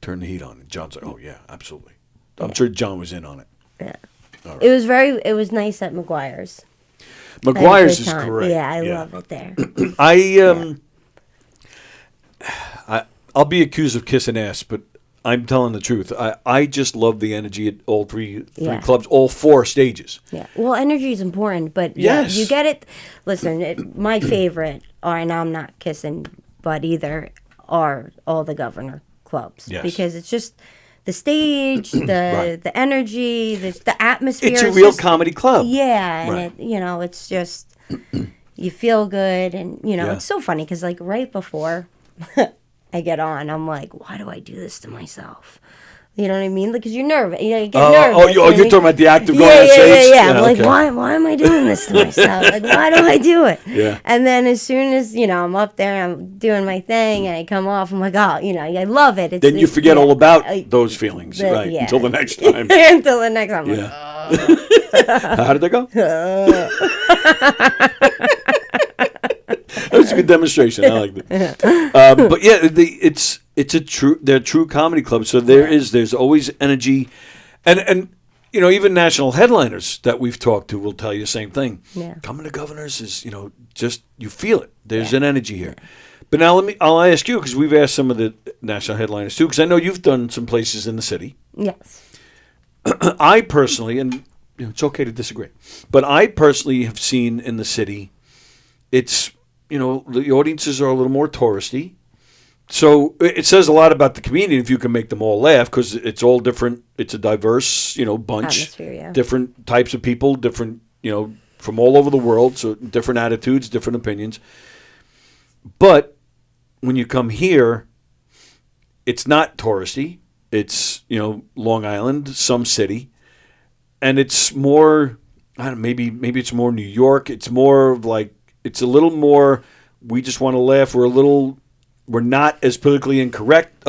turn the heat on." And John's like, "Oh yeah, absolutely." I'm sure John was in on it. Yeah. Right. It was nice at McGuire's. McGuire's is great. Yeah, I love it there. I'll be accused of kissing ass, but I'm telling the truth. I just love the energy at all three clubs, all 4 stages. Yeah. Well, energy is important, but yes, you get it. Listen, my favorite, and I'm not kissing butt either, are all the governor clubs. Yes. Because it's just the stage, the energy, the atmosphere. It's a real comedy club. Yeah, and it's just you feel good, and it's so funny because like right before I get on, I'm like, why do I do this to myself? You know what I mean? Because you're nervous. You get nervous. You're talking about the act of going on stage? Yeah. I'm like, why am I doing this to myself? Like, why do I do it? Yeah. And then as soon as, I'm up there, I'm doing my thing, and I come off, I'm like, oh, I love it. Then you forget all about those feelings, right? Yeah. Until the next time. Until the next time. I'm like, How did that go? That was a good demonstration. I like that. But yeah, they're true comedy clubs. So there's always energy, and even national headliners that we've talked to will tell you the same thing. Yeah. Coming to Governors is just you feel it. There's an energy here. But now I'll ask you, because we've asked some of the national headliners too, because I know you've done some places in the city. Yes. I personally, and it's okay to disagree, but I personally have seen in the city, it's the audiences are a little more touristy. So it says a lot about the comedian if you can make them all laugh, because it's all different. It's a diverse, bunch, atmosphere, yeah. Different types of people, different, from all over the world. So different attitudes, different opinions. But when you come here, it's not touristy. It's, Long Island, some city. And it's more, I don't know, maybe it's more New York. It's more like, it's a little more, we just want to laugh. We're not as politically correct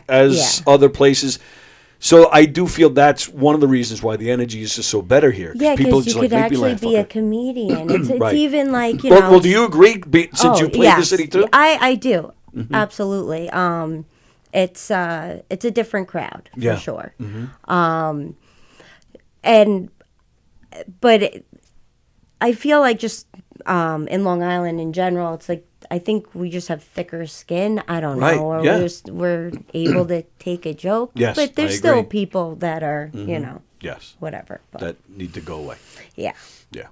as other places. So I do feel that's one of the reasons why the energy is just so better here. Yeah, because you could actually be a comedian. It's right. even like, Well, do you agree, since you played the city too? I do. Mm-hmm. Absolutely. It's a different crowd, for sure. Mm-hmm. But I feel like just in Long Island in general, it's like I think we just have thicker skin. I don't know, or we're able to take a joke. Yes, but there's still people that are, yes, whatever, but. That need to go away. Yeah. Yeah.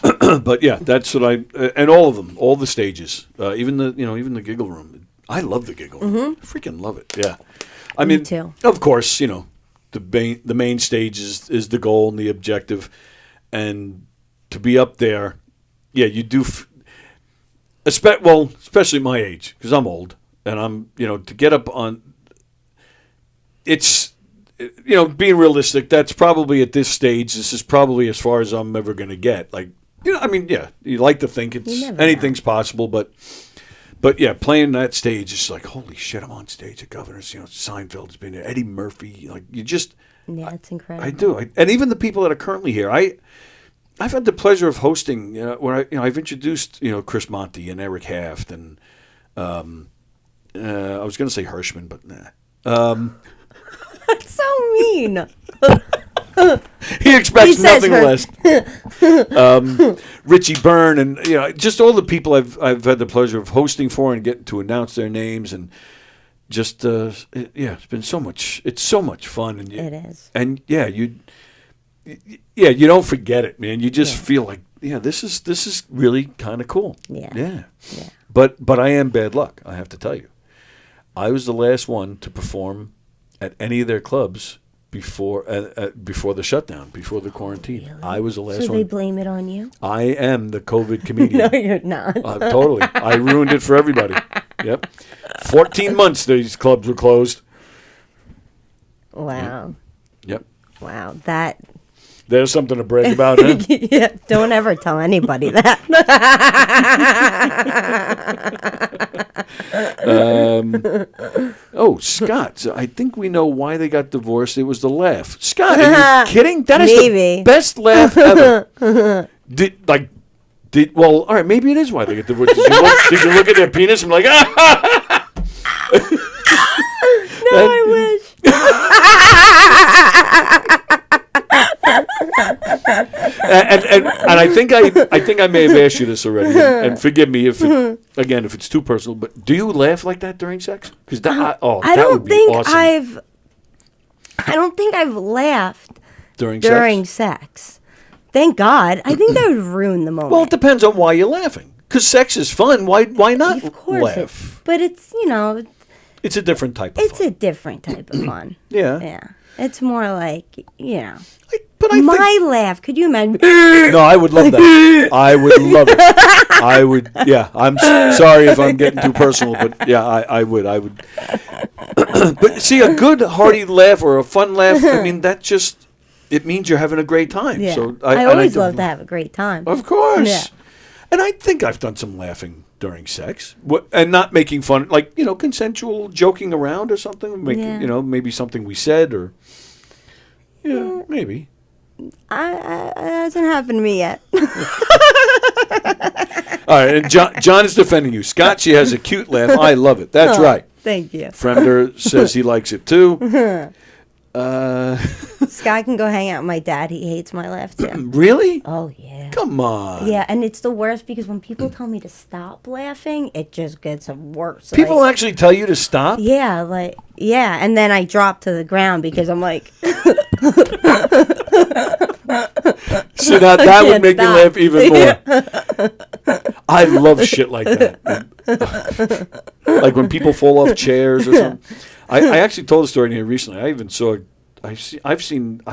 But yeah, that's what and all of them, all the stages, even the giggle room. I love the giggle room. Mm-hmm. I freaking love it. Yeah. I mean, too. Of course, the main stage is the goal and the objective, and to be up there, yeah, you do. Especially my age, because I'm old, and I'm to get up on. It's being realistic. That's probably at this stage. This is probably as far as I'm ever going to get. Like you like to think anything's possible, but yeah, playing that stage is like, holy shit, I'm on stage at Governors. Seinfeld's been there, Eddie Murphy. Like you just. Yeah, it's incredible. I do, and even the people that are currently here, I've had the pleasure of hosting when I've introduced Chris Monty and Eric Haft and I was going to say Hirschman, but nah. That's so mean. He expects nothing less. Richie Byrne and just all the people I've had the pleasure of hosting for and getting to announce their names and just it's been so much. It's so much fun and it is. And you don't forget it, man. You just feel like, this is really kind of cool. Yeah. But I am bad luck, I have to tell you. I was the last one to perform at any of their clubs before the shutdown, before the quarantine. Really? I was the last So one. they blame it on you? I am the COVID comedian. No, you're not. Totally. I ruined it for everybody. Yep. 14 months these clubs were closed. Wow. Yep. Wow. That. There's something to brag about, huh? Yeah. Don't ever tell anybody that. Scott. So I think we know why they got divorced. It was the laugh. Scott, are you kidding? That is Maybe. the best laugh ever. Well, all right, maybe it is why they get divorced. Did you look at their penis and be like, ah? No, I wish. and I think I may have asked you this already, and forgive me if it's too personal. But do you laugh like that during sex? Because that would be awesome. I don't think I've laughed during sex. Thank God. I think that would ruin the moment. Well, it depends on why you're laughing. Because sex is fun. Why not Of course laugh? but it's It's a different type of it's fun. a different type of fun. Yeah. Yeah. It's more like, But I my laugh. Could you imagine? No, I would love that. I would love it. I would. Yeah. I'm sorry if I'm getting too personal, but yeah, I would. But see, a good hearty laugh or a fun laugh. I mean, it means you're having a great time. Yeah. So I always love to have a great time. Of course. Yeah. And I think I've done some laughing during sex, and not making fun, like consensual joking around or something. Maybe something we said or maybe. It hasn't happened to me yet. All right, and John is defending you. Scott, she has a cute laugh. I love it. That's right. Thank you. Fremder says he likes it too. Scott can go hang out with my dad. He hates my laugh too. Really? Oh yeah. Come on. Yeah, and it's the worst because when people tell me to stop laughing, it just gets worse. People actually tell you to stop? Yeah, and then I drop to the ground because I'm like. So now that would make me laugh even more. I love shit like that. Like when people fall off chairs or something. I actually told a story in here recently. I even saw. I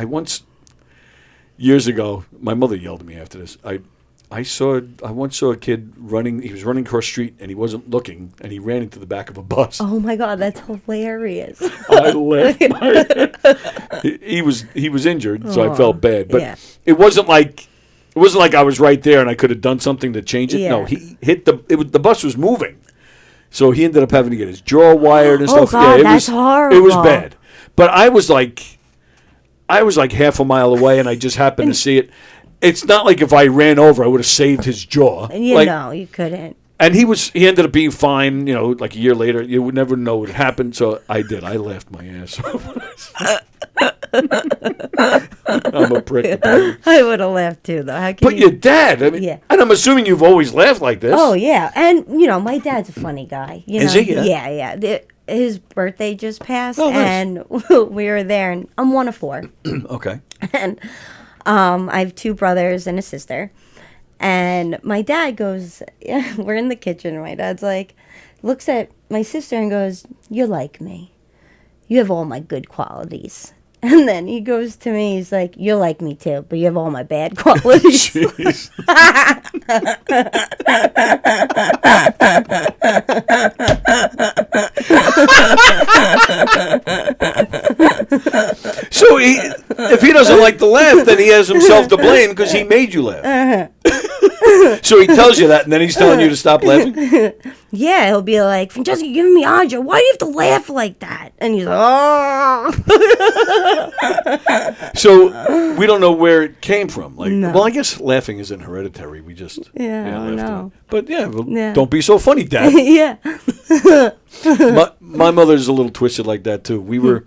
once years ago. My mother yelled at me after this. I once saw a kid running. He was running across the street and he wasn't looking, and he ran into the back of a bus. Oh my God, that's hilarious! I laughed. He was injured, so I felt bad. But it wasn't like I was right there and I could have done something to change it. Yeah. No, he hit the bus was moving. So he ended up having to get his jaw wired and stuff. God, yeah, that's horrible. It was bad. But I was like half a mile away, and I just happened to see it. It's not like if I ran over, I would have saved his jaw. You couldn't. And he ended up being fine. Like a year later, you would never know what happened. So I did. I laughed my ass off. I'm a prick. I would have laughed too, though. But your dad, and I'm assuming you've always laughed like this. Oh yeah, and my dad's a funny guy. Is he? Yeah. His birthday just passed, nice. And we were there. And I'm one of 4. Okay. And I have 2 brothers and a sister. And my dad goes, we're in the kitchen. And my dad's like, looks at my sister and goes, "You're like me. You have all my good qualities." And then he goes to me, he's like, "You're like me too, but you have all my bad qualities." Jeez. So if he doesn't like to laugh, then he has himself to blame because he made you laugh. So he tells you that, and then he's telling you to stop laughing? Yeah, he'll be like, "Francesca, you're giving me Aja. Why do you have to laugh like that?" And he's like, "Oh." So we don't know where it came from. No. Well, I guess laughing isn't hereditary. We just I know. But don't be so funny, Dad. Yeah. My mother's a little twisted like that too. We were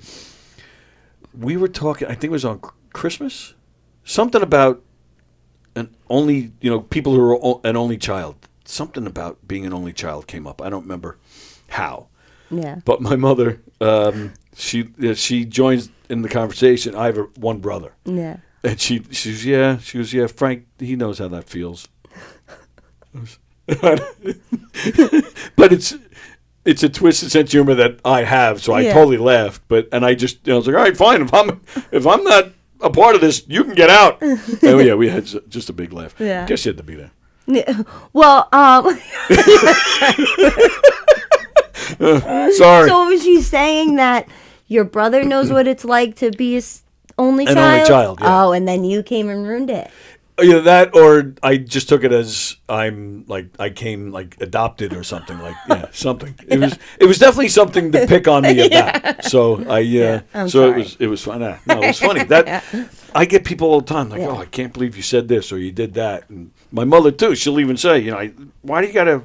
talking. I think it was on Christmas. Something about people who are an only child. Something about being an only child came up. I don't remember how. Yeah. But my mother, she joins in the conversation. I have one brother. Yeah. And she goes, Frank, he knows how that feels. But it's a twisted sense of humor that I have, so I totally laughed. And I just, I was like, all right, fine. If I'm not a part of this, you can get out. Oh yeah, we had just a big laugh. Yeah. Guess you had to be there. Yeah. Well, Sorry. So was she saying that your brother knows what it's like to be his only An child? only child, yeah. Oh, and then you came and ruined it. Either that, or I just took it as I came adopted or something something. It was definitely something to pick on me about. So I'm so sorry. it was fun. No, it was funny that I get people all the time like, oh, I can't believe you said this or you did that, and my mother too. She'll even say, why do you gotta,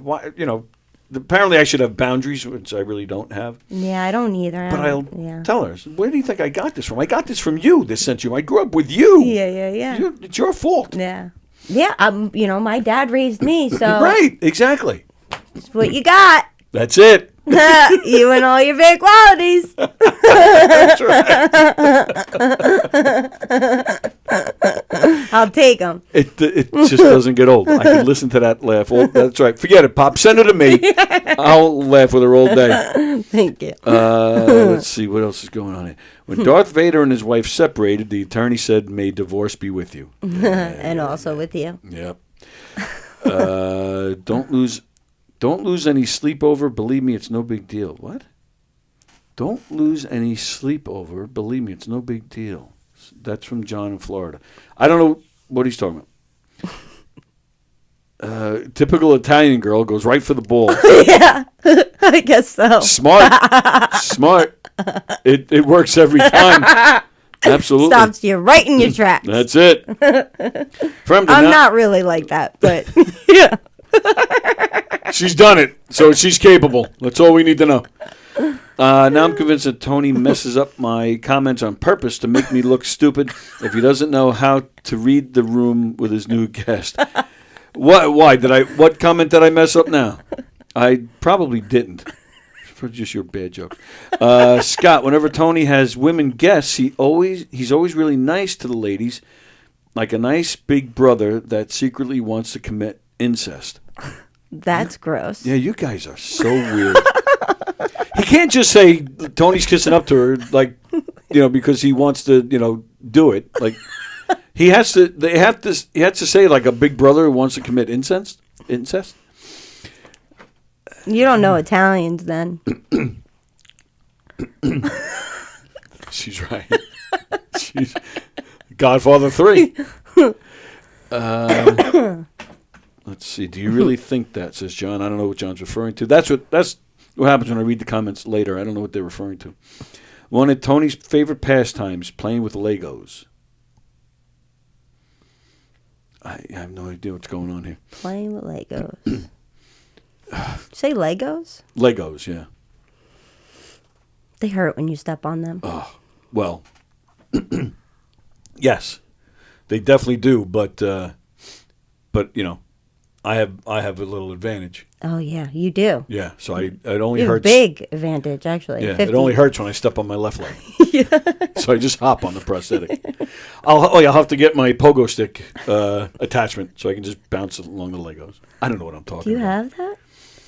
apparently I should have boundaries, which I really don't have. Yeah, I don't either. But I'll tell her, where do you think I got this from? I got this from you, this sense of humor. I grew up with you. Yeah. It's your fault. Yeah. Yeah, my dad raised me, so. Right, exactly. It's what you got. That's it. You and all your big qualities. That's right. I'll take them. It just doesn't get old. I can listen to that laugh. That's right. Forget it, Pop. Send her to me. I'll laugh with her all day. Thank you. Let's see. What else is going on here? When Darth Vader and his wife separated, the attorney said, may divorce be with you. And also with you. Yep. Don't lose any sleep over. Believe me, it's no big deal. What? Don't lose any sleep over. Believe me, it's no big deal. That's from John in Florida. I don't know what he's talking about. Typical Italian girl goes right for the ball. Yeah, I guess so. Smart. It works every time. Absolutely. Stops you right in your tracks. That's it. I'm not really like that, but yeah. She's done it, so she's capable. That's all we need to know. Now I'm convinced that Tony messes up my comments on purpose to make me look stupid if he doesn't know how to read the room with his new guest. Why did I? What comment did I mess up now? I probably didn't. For just your bad joke. Scott, whenever Tony has women guests, he's always really nice to the ladies, like a nice big brother that secretly wants to commit incest. That's gross. Yeah, you guys are so weird. He can't just say Tony's kissing up to her, because he wants to, do it. Like he has to. He has to say like a big brother who wants to commit incest. You don't know Italians, then. She's right. She's Godfather 3. Let's see. Do you really think that? Says John. I don't know what John's referring to. That's what happens when I read the comments later. I don't know what they're referring to. One of Tony's favorite pastimes: playing with Legos. I have no idea what's going on here. Playing with Legos. Say Legos? Legos, yeah. They hurt when you step on them. Oh, well, yes, they definitely do. But I have a little advantage. Oh yeah, you do. Yeah, so it only you have hurts. A big advantage, actually. Yeah, 50. it only hurts when I step on my left leg. Yeah. So I just hop on the prosthetic. I'll have to get my pogo stick attachment so I can just bounce along the Legos. I don't know what I'm talking about. Do you have that?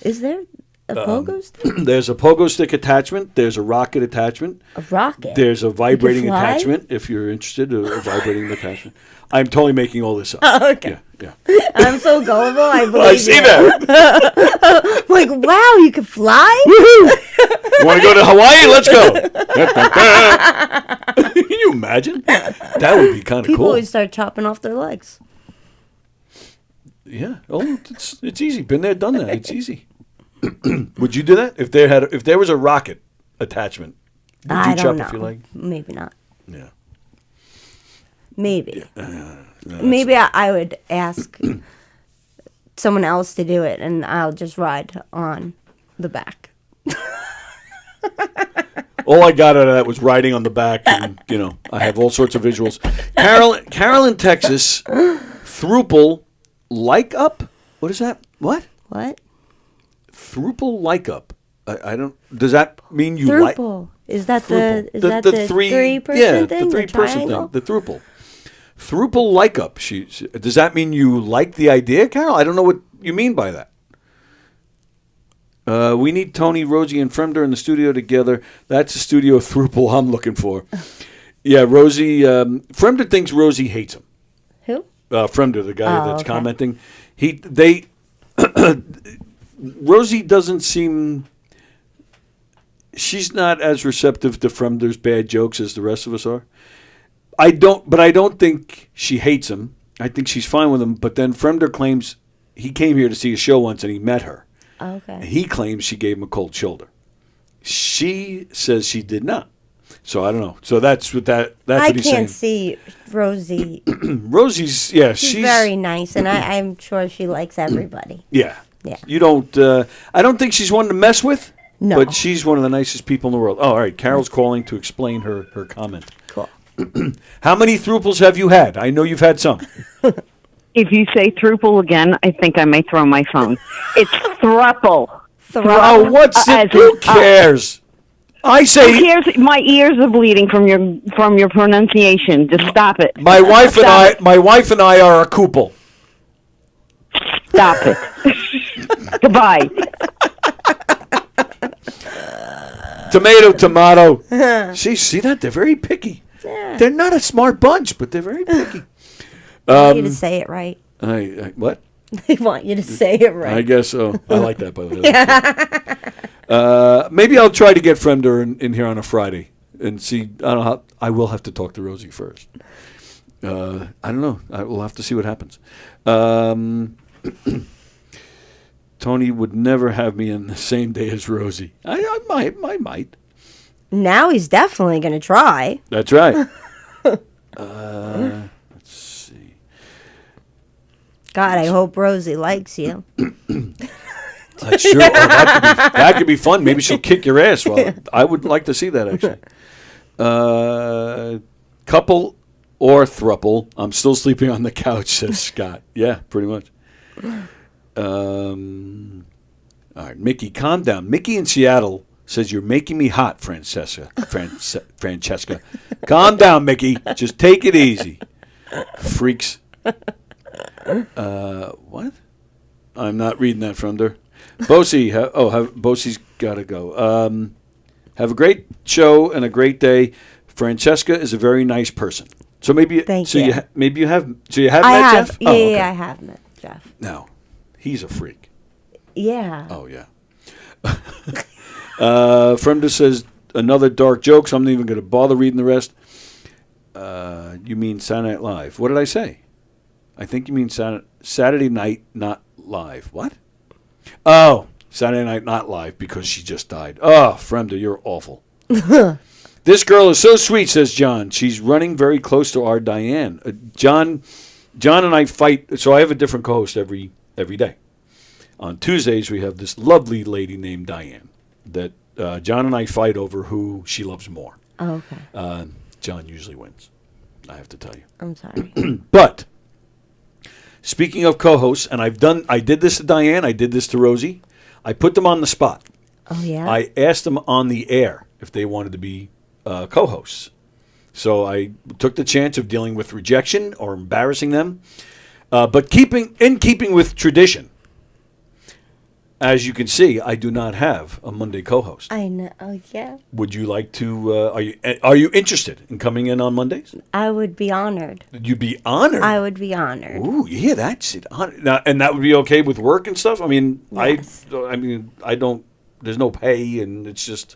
Is there a pogo stick? There's a pogo stick attachment. There's a rocket attachment. A rocket? There's a vibrating attachment if you're interested. A vibrating attachment. I'm totally making all this up. Oh, okay. Yeah. I'm so gullible. I believe I see that. Like, wow, you can fly? Woohoo! You want to go to Hawaii? Let's go. Can you imagine? That would be kind of cool. People would start chopping off their legs. Yeah. Oh, it's easy. Been there, done that. It's easy. Would you do that if there was a rocket attachment? Would you chop off your leg? Maybe not. Yeah. Maybe. Maybe I would ask someone else to do it, and I'll just ride on the back. All I got out of that was riding on the back, and I have all sorts of visuals. Carol in Texas, thruple like up. What is that? What? Thruple like up. I don't. Does that mean you like? Thruple. Is that the three-person thing? The three-person thing. The thruple. Thruple like up. Does that mean you like the idea, Carol? I don't know what you mean by that. We need Tony, Rosie, and Fremder in the studio together. That's the studio throuple I'm looking for. Yeah, Rosie. Fremder thinks Rosie hates him. Who? Fremder, the guy that's okay. commenting. Rosie doesn't seem. She's not as receptive to Fremder's bad jokes as the rest of us are. I don't think she hates him. I think she's fine with him. But then Fremder claims he came here to see a show once and he met her. Okay. And he claims she gave him a cold shoulder. She says she did not. So I don't know. So that's what that's what he's saying. I can't see Rosie. Rosie's she's very nice, and I'm sure she likes everybody. Yeah. Yeah. You don't. I don't think she's one to mess with. No. But she's one of the nicest people in the world. Oh, all right. Carol's calling to explain her comment. Cool. How many thruples have you had? I know you've had some. If you say thruple again, I think I may throw my phone. It's thruple. Oh, what's it? Who cares? I say. Who cares? My ears are bleeding from your pronunciation. Just stop it. My wife and I are a couple. Stop it. Goodbye. Tomato. See that? They're very picky. Yeah. They're not a smart bunch, but they're very picky. They want you to say it right. What? They want you to say it right. I guess so. I like that, by the way. Maybe I'll try to get Fremder in here on a Friday and see. I don't know how. I will have to talk to Rosie first. I don't know. We'll have to see what happens. Tony would never have me in the same day as Rosie. I might. Now he's definitely going to try. That's right. Let's see. God, I hope Rosie likes you. Sure. That could be fun. Maybe she'll kick your ass. Well, I would like to see that, actually. Couple or thruple. I'm still sleeping on the couch, says Scott. Yeah, pretty much. All right, Mickey, calm down. Mickey in Seattle says, you're making me hot, Francesca. Calm down, Mickey. Just take it easy. Freaks. What? I'm not reading that from there. Bosie, Bosie's got to go. Have a great show and a great day. Francesca is a very nice person. So maybe Thank you. Maybe you have. So you have met Jeff? Yeah, okay. yeah, I have met Jeff. No, he's a freak. Yeah. Oh yeah. Fremda says another dark joke, so I'm not even going to bother reading the rest. You mean Saturday Night Live? What did I say? I think you mean Saturday Night Not Live. What? Oh, Saturday Night Not Live because she just died. Oh, Fremda, you're awful. This girl is so sweet, says John. She's running very close to our Diane. John and I fight. So I have a different co-host every day. On Tuesdays, we have this lovely lady named Diane that John and I fight over who she loves more. Oh, okay. John usually wins, I have to tell you. I'm sorry. But speaking of co-hosts, and I did this to Diane, I did this to Rosie. I put them on the spot. Oh, yeah? I asked them on the air if they wanted to be co-hosts. So I took the chance of dealing with rejection or embarrassing them. But keeping with tradition, as you can see, I do not have a Monday co-host. I know. Oh, yeah. Would you like to? Are you interested in coming in on Mondays? I would be honored. You'd be honored. I would be honored. Ooh, yeah, that's it. Now, and that would be okay with work and stuff. I mean, Yes. I don't. There's no pay, and it's just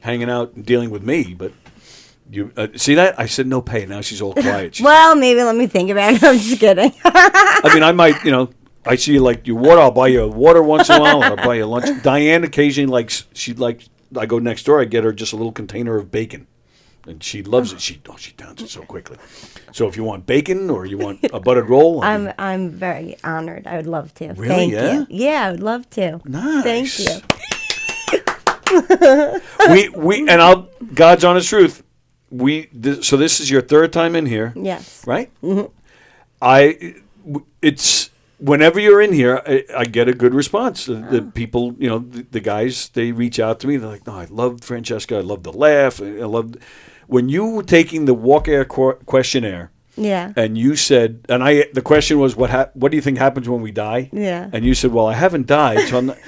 hanging out and dealing with me. But you see that? I said no pay. Now she's all quiet. Well, maybe let me think about it. I'm just kidding. I mean, I might, I see you like your water. I'll buy you water once in a while, or I'll buy you lunch. Diane occasionally likes. I go next door. I get her just a little container of bacon, and she loves it. She downs it so quickly. So if you want bacon or you want a buttered roll, I'm very honored. I would love to. Really? Thank Yeah? you. Yeah, I would love to. Nice. Thank you. God's honest truth. So this is your third time in here. Yes. Right? Mm-hmm. It's whenever you're in here, I get a good response. The people, the guys, they reach out to me. They're like, "No, I love Francesca. I love the laugh. I loved when you were taking the walk air questionnaire." Yeah. And you said, the question was, what do you think happens when we die? Yeah. And you said, well, I haven't died, so I'm not.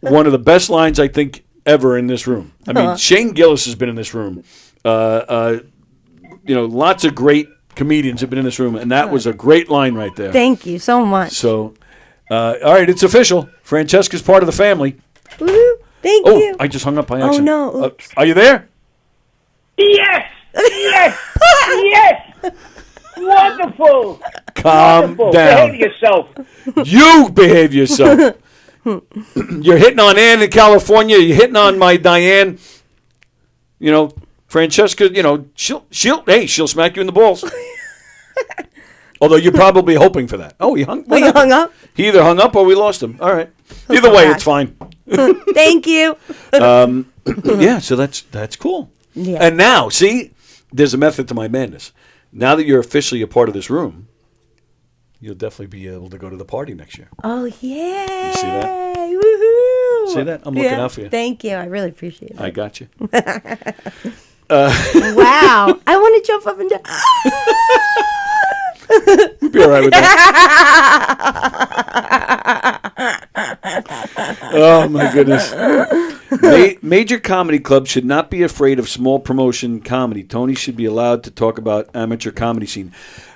one of the best lines I think ever in this room. I mean, Shane Gillis has been in this room. Lots of great comedians have been in this room, and that was a great line right there. Thank you so much. So, all right, it's official. Francesca's part of the family. Woo-hoo. Thank you. I just hung up by accident. Oh, no. Are you there? Yes! Yes! Yes! Wonderful! Calm Wonderful. down. Behave yourself. You behave yourself. You're hitting on Ann in California. You're hitting on my Diane. Francesca, she'll smack you in the balls. Although you're probably hoping for that. Oh, he hung up? He either hung up or we lost him. All right. Either way, it's fine. Thank you. Yeah, so that's cool. Yeah. And now, see, there's a method to my madness. Now that you're officially a part of this room, you'll definitely be able to go to the party next year. Oh, yeah. You see that? Woohoo. See that? I'm looking out for you. Thank you. I really appreciate it. I got you. Wow. I want to jump up and down. You'll be all right with that. Oh, my goodness. Major comedy clubs should not be afraid of small promotion comedy. Tony should be allowed to talk about amateur comedy scene.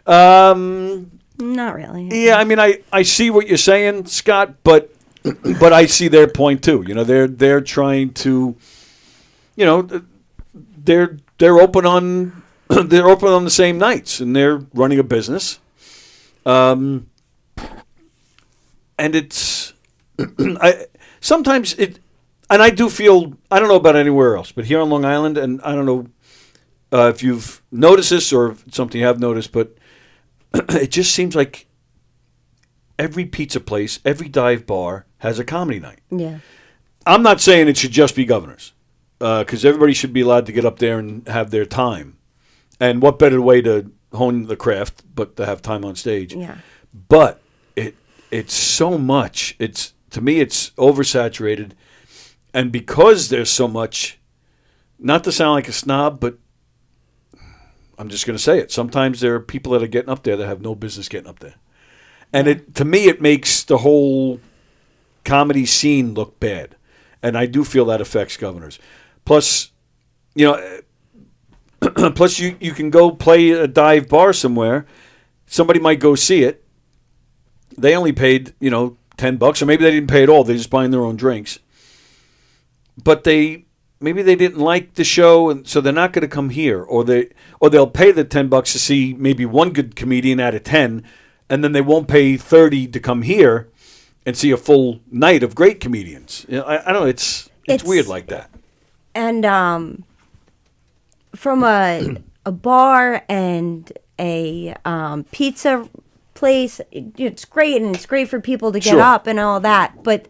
Not really. Yeah, I mean, I see what you're saying, Scott, but I see their point too. They're trying to, they're open on the same nights, and they're running a business. And it's sometimes it, and I do feel, I don't know about anywhere else, but here on Long Island, and I don't know if you've noticed this or if it's something you have noticed, but it just seems like every pizza place, every dive bar has a comedy night. Yeah. I'm not saying it should just be Governors, because everybody should be allowed to get up there and have their time. And what better way to hone the craft but to have time on stage? Yeah. But it's so much. To me, it's oversaturated. And because there's so much, not to sound like a snob, but I'm just going to say it. Sometimes there are people that are getting up there that have no business getting up there. And to me, it makes the whole comedy scene look bad. And I do feel that affects Governors. Plus, plus you can go play a dive bar somewhere. Somebody might go see it. They only paid, $10, or maybe they didn't pay at all. They're just buying their own drinks. But maybe they didn't like the show, and so they're not going to come here, or they'll pay the $10 to see maybe one good comedian out of 10, and then they won't pay $30 to come here and see a full night of great comedians. I don't know. It's weird like that. And from a bar and a pizza place, it's great, and it's great for people to get up and all that. But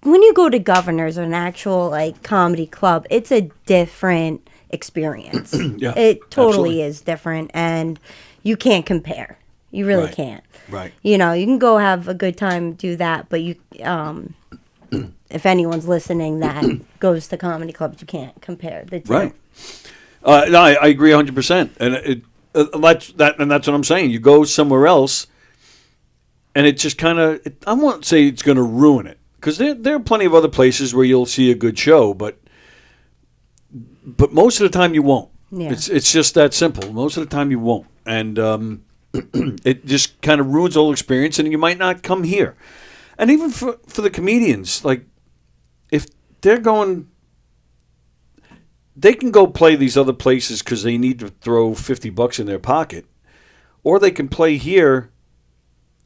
when you go to Governors or an actual comedy club, it's a different experience. Yeah, it totally absolutely. is different, and you can't compare. You really can't. Right. You can go have a good time, do that, but you, if anyone's listening that goes to comedy clubs, you can't compare the two. Right. No, I agree 100%, and that's what I'm saying. You go somewhere else, and it just kind of, I won't say it's going to ruin it, because there are plenty of other places where you'll see a good show, but most of the time you won't. Yeah. It's just that simple. Most of the time you won't, and it just kind of ruins the whole experience, and you might not come here. And even for the comedians, like, if they're going, they can go play these other places because they need to throw $50 in their pocket, or they can play here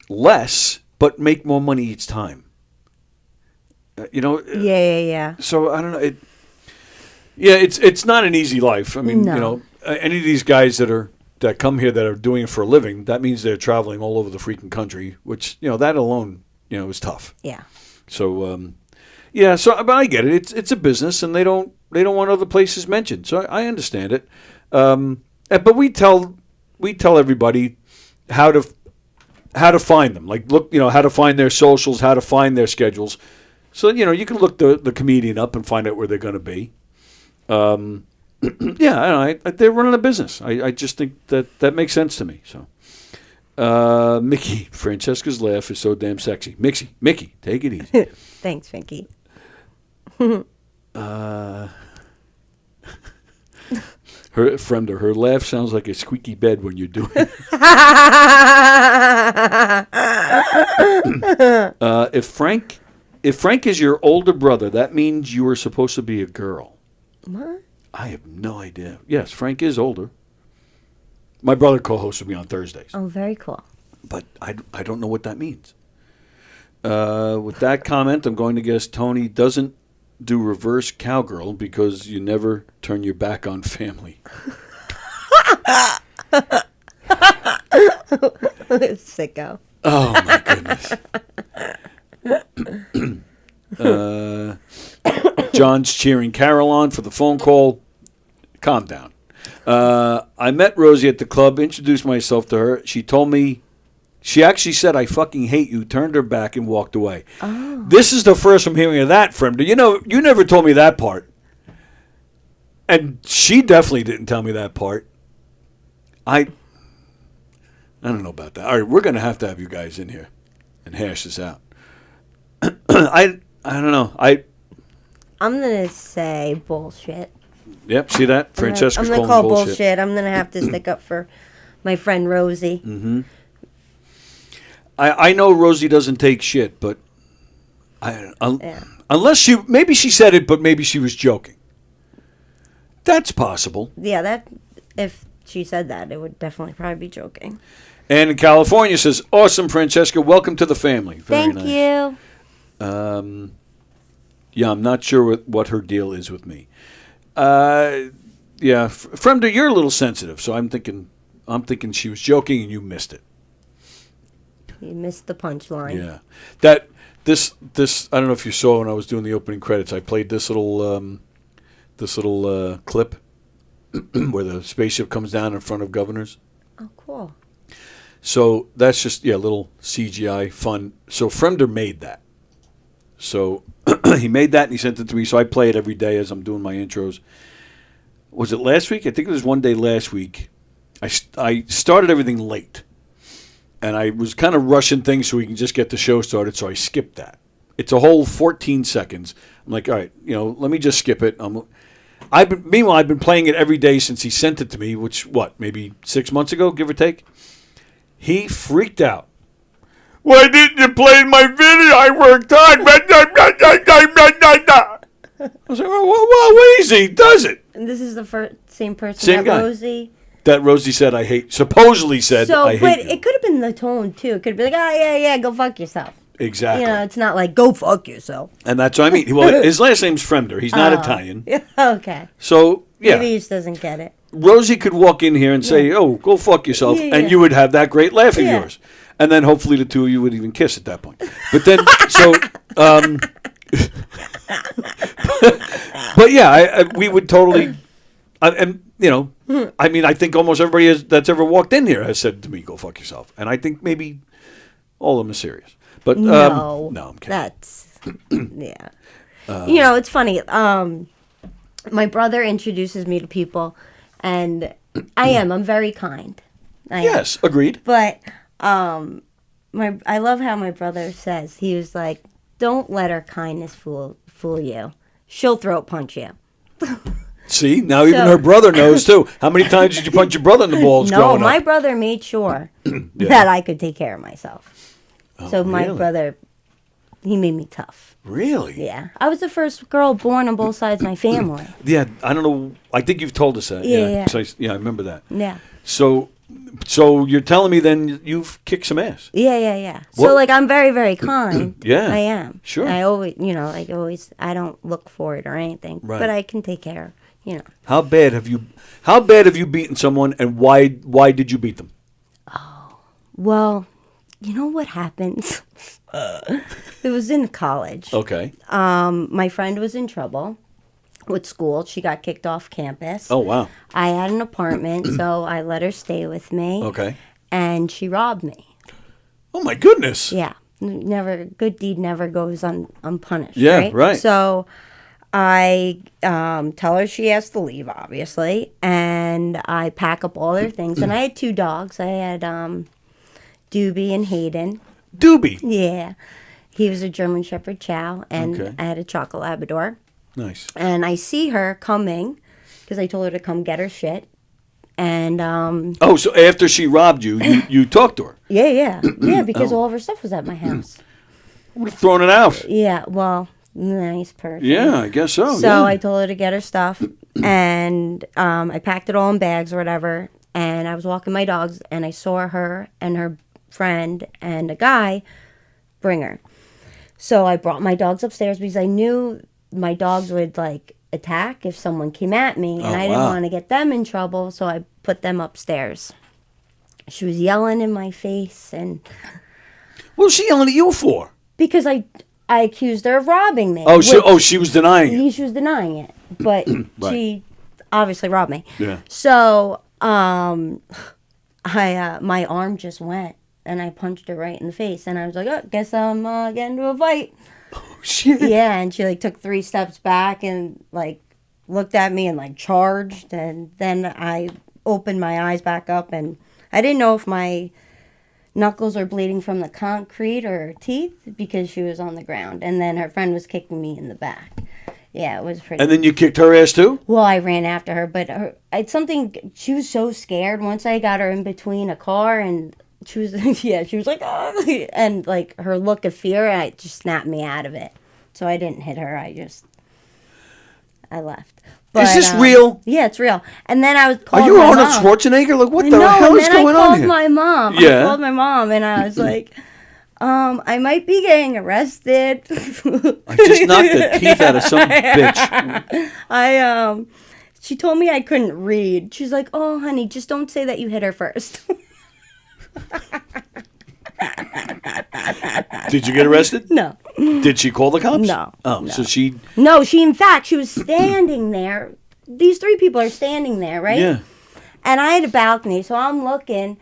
less but make more money each time. Yeah. So I don't know. It's not an easy life. I mean, No. Any of these guys that come here that are doing it for a living, that means they're traveling all over the freaking country, which that alone is tough. Yeah. So but I get it. It's a business, and they don't want other places mentioned. So I understand it. But we tell everybody how to find them. Like, look, how to find their socials, how to find their schedules. So you can look the comedian up and find out where they're going to be. Yeah, they're running a business. I just think that makes sense to me. So, Mickey, Francesca's laugh is so damn sexy. Mickey, take it easy. Thanks, Vicky. Her laugh sounds like a squeaky bed when you're doing it. If Frank is your older brother, that means you were supposed to be a girl. What? I have no idea. Yes, Frank is older. My brother co-hosts with me on Thursdays. Oh, very cool. But I don't know what that means. With that comment, I'm going to guess Tony doesn't do reverse cowgirl because you never turn your back on family. Sicko. Oh, my goodness. John's cheering Carol on for the phone call. Calm down. I met Rosie at the club, introduced myself to her. She told me, she actually said, I fucking hate you, turned her back and walked away. Oh. This is the first I'm hearing of that from her. You know, you never told me that part. And she definitely didn't tell me that part. I don't know about that. All right, we're going to have you guys in here and hash this out. I don't know. I'm going to say bullshit. Yep, see that? Francesca's I'm gonna calling call bullshit. I'm going to have to stick up for my friend Rosie. Mm-hmm. I know Rosie doesn't take shit, but unless maybe she said it, but maybe she was joking. That's possible. Yeah, if she said that, it would definitely probably be joking. And in California says, awesome, Francesca, welcome to the family. Very Thank nice. you. Yeah, I'm not sure what her deal is with me. Yeah, Fremda, you're a little sensitive, so I'm thinking she was joking and you missed it. You missed the punchline. Yeah, this I don't know if you saw when I was doing the opening credits. I played this little clip where the spaceship comes down in front of governors. Oh, cool. So that's just a little CGI fun. So Fremder made that. So he made that and he sent it to me. So I play it every day as I'm doing my intros. Was it last week? I think it was one day last week. I started everything late. And I was kind of rushing things so we can just get the show started, so I skipped that. It's a whole 14 seconds. I'm like, all right, let me just skip it. Meanwhile, I've been playing it every day since he sent it to me, which, maybe 6 months ago, give or take? He freaked out. Why didn't you play my video? I worked hard. I was like, well, easy. Does it? And this is the same person Same that guy. Rosie. That Rosie said supposedly said I hate but you. it could have been the tone too. It could be like, oh yeah, go fuck yourself. Exactly. It's not like go fuck yourself. And that's what I mean. Well, his last name's Fremder. He's not Italian. Okay. So, yeah. Maybe he just doesn't get it. Rosie could walk in here and say, oh, go fuck yourself, and you would have that great laugh of yours. And then hopefully the two of you would even kiss at that point. But then, but yeah, we would totally, I mean, I think almost everybody that's ever walked in here has said to me, go fuck yourself. And I think maybe all of them are serious. But no, I'm kidding. That's, yeah. It's funny. My brother introduces me to people, and I'm very kind. Yes, agreed. But I love how my brother says, he was like, don't let her kindness fool you. She'll throat punch you. See, now even her brother knows too. How many times did you punch your brother in the balls growing up? No, my brother made sure that I could take care of myself. So my brother, he made me tough. Really? Yeah. I was the first girl born on both sides of my family. Yeah, I don't know. I think you've told us that. Yeah. So I remember that. Yeah. So you're telling me then you've kicked some ass? Yeah. What? So I'm very, very kind. Yeah. I am. Sure. I always, I don't look for it or anything, right. but I can take care. How bad have you beaten someone, and why did you beat them? Oh, well, you know what happens? It was in college. Okay. My friend was in trouble with school. She got kicked off campus. Oh, wow. I had an apartment, so I let her stay with me. Okay. And she robbed me. Oh, my goodness. Yeah. Good deed never goes unpunished. Yeah, right. So I tell her she has to leave, obviously, and I pack up all her things. And I had 2 dogs. I had Doobie and Hayden. Doobie? Yeah. He was a German Shepherd Chow, and Okay. I had a Chocolate Labrador. Nice. And I see her coming, because I told her to come get her shit. And, Oh, so after she robbed you, you talked to her? yeah, because all of her stuff was at my house. We're throwing it out. Yeah, well, nice person. Yeah, I guess so. So yeah. I told her to get her stuff, and I packed it all in bags or whatever. And I was walking my dogs, and I saw her and her friend and a guy bring her. So I brought my dogs upstairs because I knew my dogs would like attack if someone came at me, and I didn't want to get them in trouble. So I put them upstairs. She was yelling in my face, and what was she yelling at you for? Because I accused her of robbing me. Oh, she was denying it. She was denying it, but Right. she obviously robbed me. Yeah. So my arm just went, and I punched her right in the face, and I was like, "Oh, guess I'm getting into a fight." Oh, shit. Yeah, and she like took 3 steps back and like looked at me and like charged, and then I opened my eyes back up, and I didn't know if my knuckles were bleeding from the concrete or her teeth because she was on the ground, and then her friend was kicking me in the back. Yeah, it was pretty. And then you kicked her ass too? Well, I ran after her, but it's something. She was so scared once I got her in between a car, and she was she was like, oh, and like her look of fear, it just snapped me out of it. So I didn't hit her. I left. But, is this real? Yeah, it's real. And then I was. Are you Arnold Schwarzenegger? Like, what the hell is going on here? I called my mom. Yeah. I called my mom, and I was like, I might be getting arrested. I just knocked the teeth out of some bitch. She told me I couldn't read. She's like, oh, honey, just don't say that you hit her first. Did you get arrested? No. Did she call the cops? No. Oh, no. so she... No, in fact, she was standing there. These 3 people are standing there, right? Yeah. And I had a balcony, so I'm looking,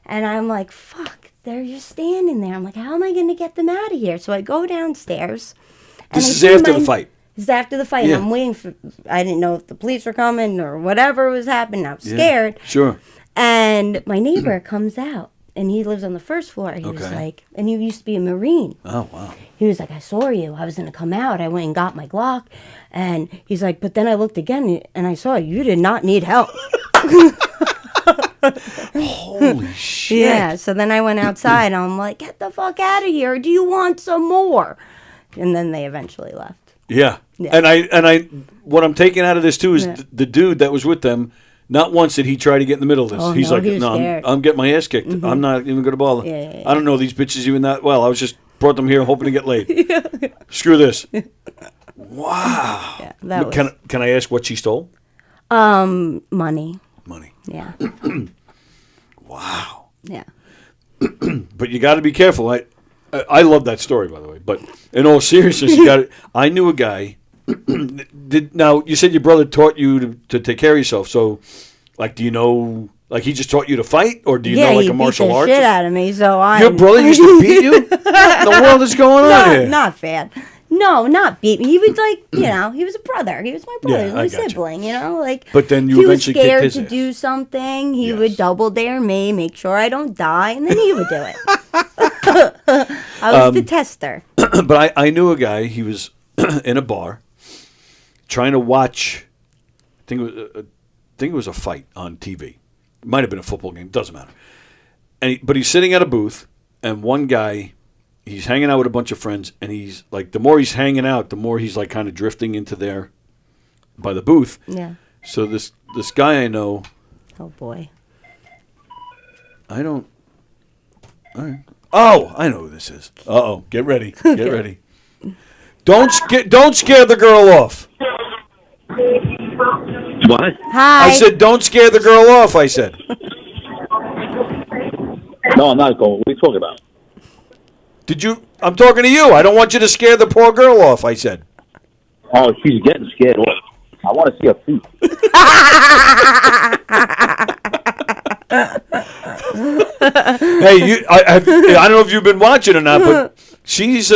and I'm like, fuck, they're just standing there. I'm like, how am I going to get them out of here? So I go downstairs. This is after the fight. This is after the fight. Yeah. And I'm waiting for, I didn't know if the police were coming or whatever was happening. I was scared. Sure. And my neighbor comes out, and he lives on the first floor. He was like, and he used to be a Marine. Oh, wow. He was like, I saw you. I was going to come out. I went and got my Glock. And he's like, but then I looked again, and I saw you did not need help. Holy shit. Yeah, so then I went outside, and I'm like, get the fuck out of here. Do you want some more? And then they eventually left. Yeah. Yeah. And I what I'm taking out of this too is the dude that was with them, not once did he try to get in the middle of this. Oh, He's no, like, he was no, scared. I'm getting my ass kicked. I'm not even going to bother. Yeah. I don't know these bitches even that well. I was just brought them here hoping to get laid. Screw this. Wow. Yeah, that was... Can I ask what she stole? Money. Money. Yeah. Wow. Yeah. But you got to be careful. I love that story, by the way. But in all seriousness, you got. I knew a guy. Now you said your brother taught you to take care of yourself. So, like, do you know? Like, he just taught you to fight, or do you know like a martial arts? Yeah, he beat the shit out of me. So Your brother used to beat you? What in the world is going on here? Not bad. No, not beat me. He was like, he was a brother. He was my brother. Yeah, my I gotcha. sibling, like. But then you he eventually was scared kicked his to ass. do something. He would double dare me, make sure I don't die, and then he would do it. I was the tester. But I knew a guy. He was in a bar trying to watch. I think it was a fight on TV. It might have been a football game. Doesn't matter. But he's sitting at a booth, and one guy. He's hanging out with a bunch of friends, and he's like, the more he's hanging out, the more he's like kind of drifting into there by the booth. Yeah. So this guy I know. Oh boy. I don't. All right. Oh, I know who this is. Uh-oh. Get ready. Get ready. Don't scare the girl off. What? Hi. I said, don't scare the girl off, I said. No, I'm not going. What are you talking about? I'm talking to you. I don't want you to scare the poor girl off, I said. Oh, she's getting scared. I want to see her feet. Hey, I don't know if you've been watching or not, but she's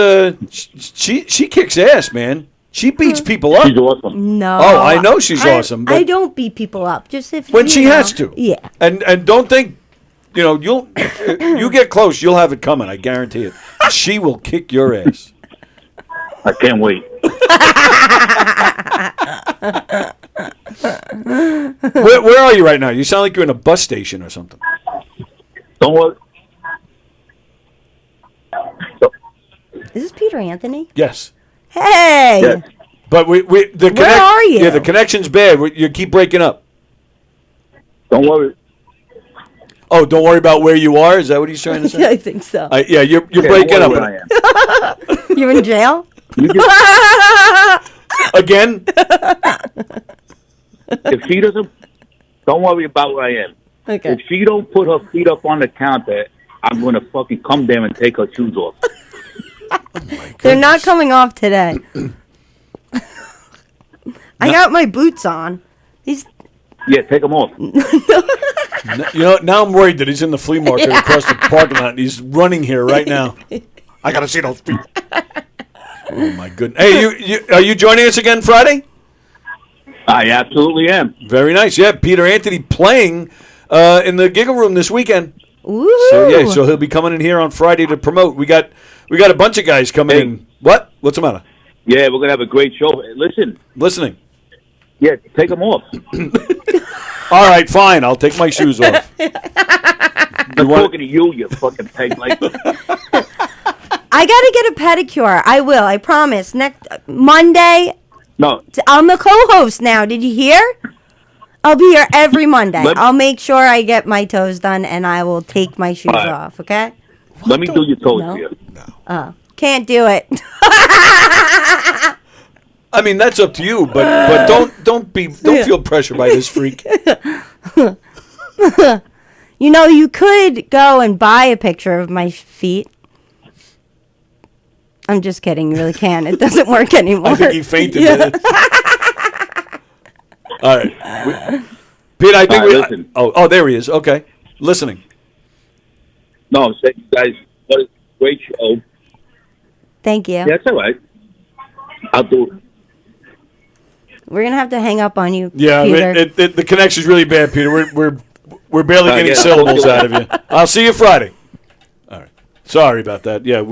she kicks ass, man. She beats people up. She's awesome. No. Oh, I know she's awesome. But I don't beat people up. Just if when she has to. Yeah. And don't think, you know, you get close, you'll have it coming. I guarantee it. She will kick your ass. I can't wait. Where are you right now? You sound like you're in a bus station or something. Don't worry. Is this Peter Anthony? Yes. Hey. Yes. But where are you? Yeah, the connection's bad. You keep breaking up. Don't worry. Oh, don't worry about where you are? Is that what he's trying to say? Yeah, I think so. Yeah, you're breaking up. Where I am. You're in jail? Again? If she doesn't, don't worry about where I am. Okay. If she don't put her feet up on the counter, I'm going to fucking come there and take her shoes off. They're not coming off today. I got my boots on. Yeah, take them off. You know, now I'm worried that he's in the flea market across the parking lot and he's running here right now. I got to see those feet. Oh, my goodness. Hey, are you joining us again Friday? I absolutely am. Very nice. Yeah, Peter Anthony playing in the Giggle Room this weekend. Ooh. So he'll be coming in here on Friday to promote. We got a bunch of guys coming in. What? What's the matter? Yeah, we're going to have a great show. Listen. Listening. Yeah, take them off. All right, fine. I'll take my shoes off. I'm talking to you fucking peg. Like, I got to get a pedicure. I will. I promise. Next Monday. No. I'm the co-host now. Did you hear? I'll be here every Monday. I'll make sure I get my toes done, and I will take my shoes off, okay? Let me do your toes here. Oh, can't do it. I mean, that's up to you, but don't feel pressure by this freak. You know, you could go and buy a picture of my feet. I'm just kidding. You really can. It doesn't work anymore. I think he fainted. Yeah. All right, Pete. I think listen. Oh, there he is. Okay, listening. No, I'm saying, you guys, what a great show. Thank you. Yeah, that's all right. I'll do it. We're gonna have to hang up on you. Yeah, Peter. the connection's really bad, Peter. We're barely getting syllables out of you. I'll see you Friday. All right. Sorry about that. Yeah,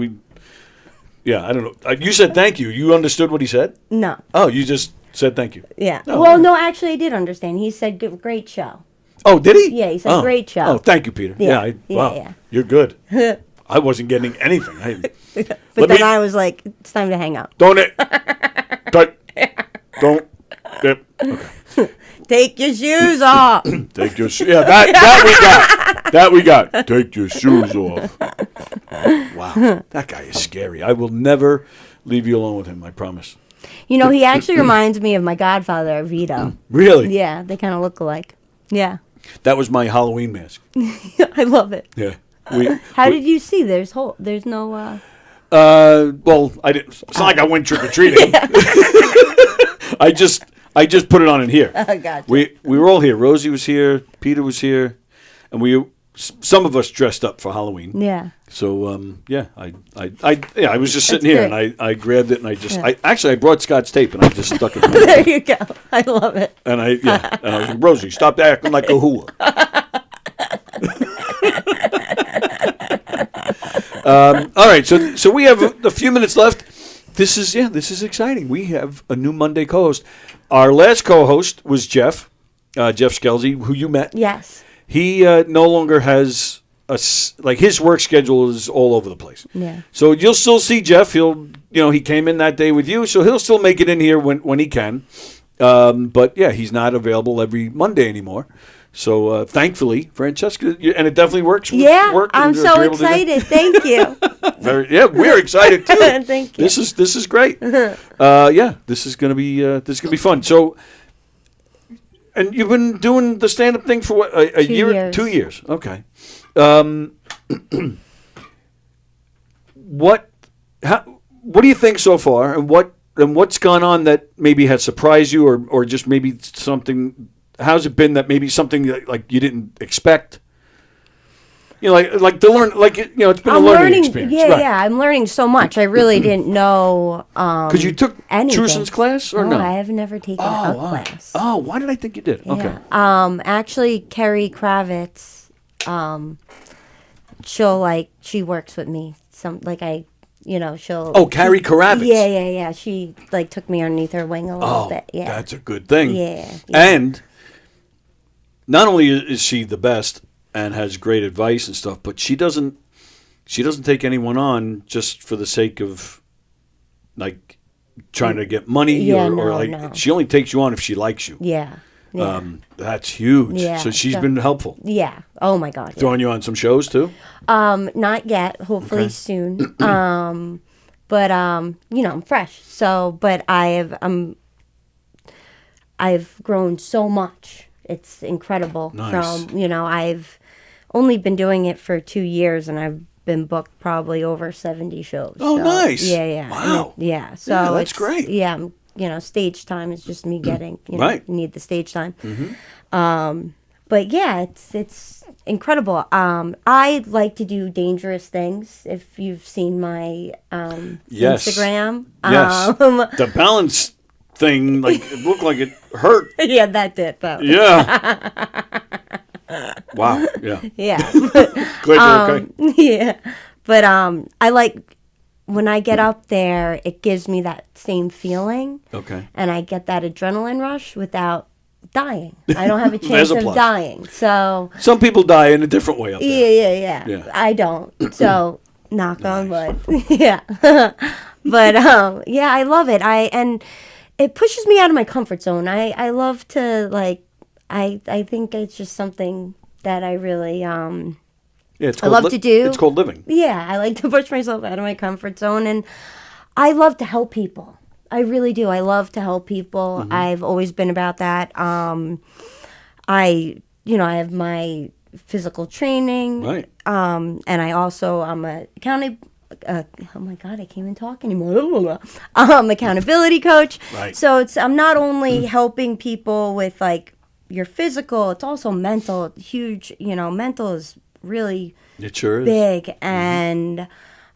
I don't know. You said thank you. You understood what he said? No. Oh, you just said thank you. Yeah. Oh, Well, no, actually, I did understand. He said, "Great show." Oh, did he? Yeah, he said, "Great show." Oh, thank you, Peter. Yeah. Wow, Yeah. you're good. I wasn't getting anything. But then I was like, "It's time to hang up." Don't. Yep. Okay. Take your shoes off. Take your shoes. Yeah, that we got. Take your shoes off. Wow, that guy is scary. I will never leave you alone with him. I promise. You know, he actually reminds me of my godfather, Vito. Really? Yeah, they kind of look alike. Yeah. That was my Halloween mask. I love it. Yeah. How did you see? There's no. Well, I didn't. It's not like I went trick or treating. I just put it on in here. Gotcha. We were all here. Rosie was here. Peter was here, and some of us dressed up for Halloween. Yeah. So I was just sitting here and I grabbed it and I brought Scott's tape and I just stuck it. There you go. I love it. And I was like, Rosie, stop acting like a hula. All right, so we have a few minutes left. This is exciting. We have a new Monday co-host. Our last co-host was Jeff Skelsey, who you met. Yes. He no longer has his work schedule is all over the place. Yeah. So you'll still see Jeff. He came in that day with you, so he'll still make it in here when he can. But yeah, he's not available every Monday anymore. So thankfantly, Francesca, and it definitely works. Yeah, I'm so excited. Thank you. We're excited too. Thank you. This is great. This is gonna be fun. So, and you've been doing the stand-up thing for what, a 2 year? years. 2 years. Okay. What do you think so far, and what's gone on that maybe has surprised you, or just maybe something? How's it been that maybe something like you didn't expect? Like to learn, it's been a learning experience. Yeah, right. yeah, I'm learning so much. I really didn't know. Because you took Trusen's class, or no? I have never taken a class. Oh, why did I think you did? Yeah. Okay. Actually, Kerry Kravitz she'll like she works with me. She'll. Oh, Carrie Karavitz. Yeah. She like took me underneath her wing a little bit. Yeah, that's a good thing. Yeah. And not only is she the best and has great advice and stuff, but she doesn't take anyone on just for the sake of like trying to get money no. she only takes you on if she likes you. Yeah. That's huge. Yeah, So she's been helpful. Yeah. Oh my God. Throwing you on some shows too? Not yet. Hopefully soon. But I'm fresh. So, but I've grown so much. It's incredible. Nice. From I've only been doing it for 2 years, and I've been booked probably over 70 shows. Oh, so, nice. Yeah. Wow. So that's great. Yeah. Stage time is just me getting. Right. You need the stage time. Mm-hmm. But yeah, it's incredible. I like to do dangerous things. If you've seen my Yes. Instagram, Yes. The balance thing, like it looked like it hurt. Yeah, that did though. Yeah. Wow. Yeah. Yeah. Glad you're okay. Yeah, but I like when I get up there. It gives me that same feeling. Okay. And I get that adrenaline rush without dying. I don't have a chance There's a of plus. dying. So Some people die in a different way up there. yeah. I don't. So knock on wood. Yeah. But yeah, I love it. And it pushes me out of my comfort zone. I love to like. I think it's just something that I really It's I love to do. It's called living. Yeah, I like to push myself out of my comfort zone, and I love to help people. I really do. I love to help people. Mm-hmm. I've always been about that. I have my physical training. Right. And I'm a county. Oh my God, I can't even talk anymore. Accountability coach. Right. So I'm not only helping people with like your physical, it's also mental. Huge. Mental is really It sure is. big, and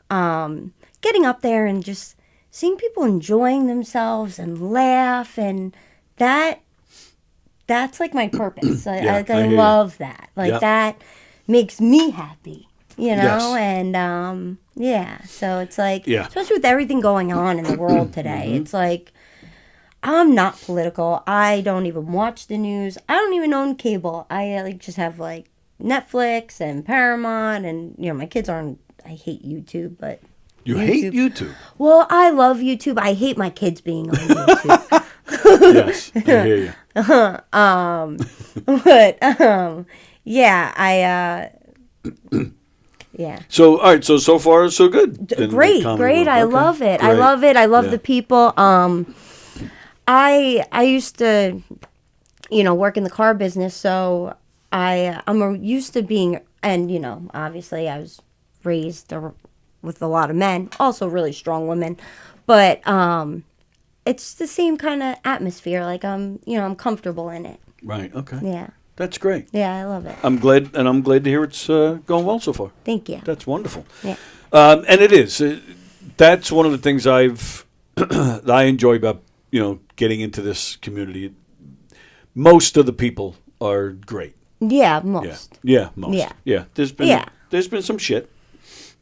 getting up there and just seeing people enjoying themselves and laugh, and that's like my purpose. Yeah, I I hear love you. that. Like Yep. that makes me happy, Yes. and yeah. So it's like, Yeah. especially with everything going on in the world today, it's like I'm not political. I don't even watch the news. I don't even own cable. I like just have like Netflix and Paramount, and my kids aren't. I hate YouTube, but You hate YouTube? Well, I love YouTube. I hate my kids being on YouTube. Yes, I hear you. But yeah, yeah. So, all right. So far, so good. in the Great. comedy world. I Okay. love it. I Great. love it. I love Yeah. the people. I used to, work in the car business, so I'm used to being, and obviously I was raised with a lot of men, also really strong women, but it's the same kind of atmosphere. Like I'm comfortable in it. Right. Okay. Yeah. That's great. Yeah, I love it. I'm glad to hear it's going well so far. Thank you. That's wonderful. Yeah. And it is. That's one of the things that I enjoy about getting into this community. Most of the people are great. Yeah, most. Yeah, most. Yeah. Yeah. There's been some shit,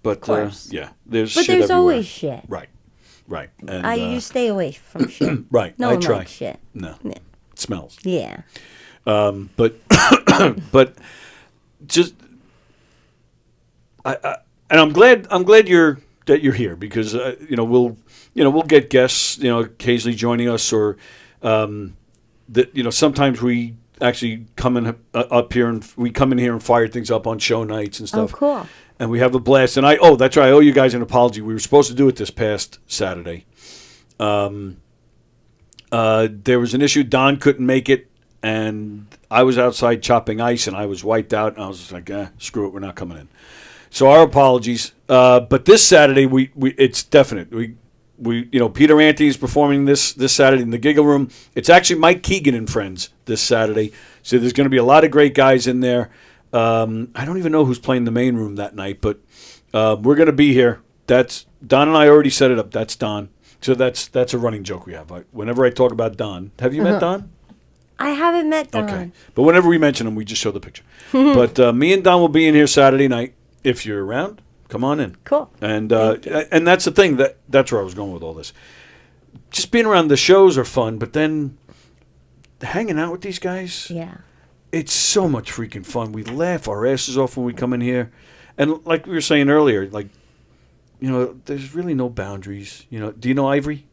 but Of course. there's But shit there's everywhere. always shit. Right. And, You stay away from shit. Right. No I one try. likes shit. No. Yeah. It smells. Yeah. But but just and I'm glad that you're here because we'll get guests occasionally joining us, or that sometimes we actually come in up here and we come in here and fire things up on show nights and stuff. Oh, cool. And we have a blast. And that's right. I owe you guys an apology. We were supposed to do it this past Saturday. There was an issue. Don couldn't make it, and I was outside chopping ice, and I was wiped out. And I was just like, screw it, we're not coming in. So our apologies. But this Saturday, we it's definite. We Peter Anthony's performing this Saturday in the Giggle Room. It's actually Mike Keegan and friends this Saturday. So there's going to be a lot of great guys in there. I don't even know who's playing the main room that night, but we're going to be here. That's Don and I already set it up. That's Don. So that's a running joke we have. Whenever I talk about Don, have you met Don? I haven't met Don. Okay. But whenever we mention him, we just show the picture. But me and Don will be in here Saturday night. If you're around, come on in. Cool. And that's the thing. That's where I was going with all this. Just being around the shows are fun, but then hanging out with these guys, it's so much freaking fun. We laugh our asses off when we come in here. And like we were saying earlier, like, you know, there's really no boundaries. You know, do you know Ivory?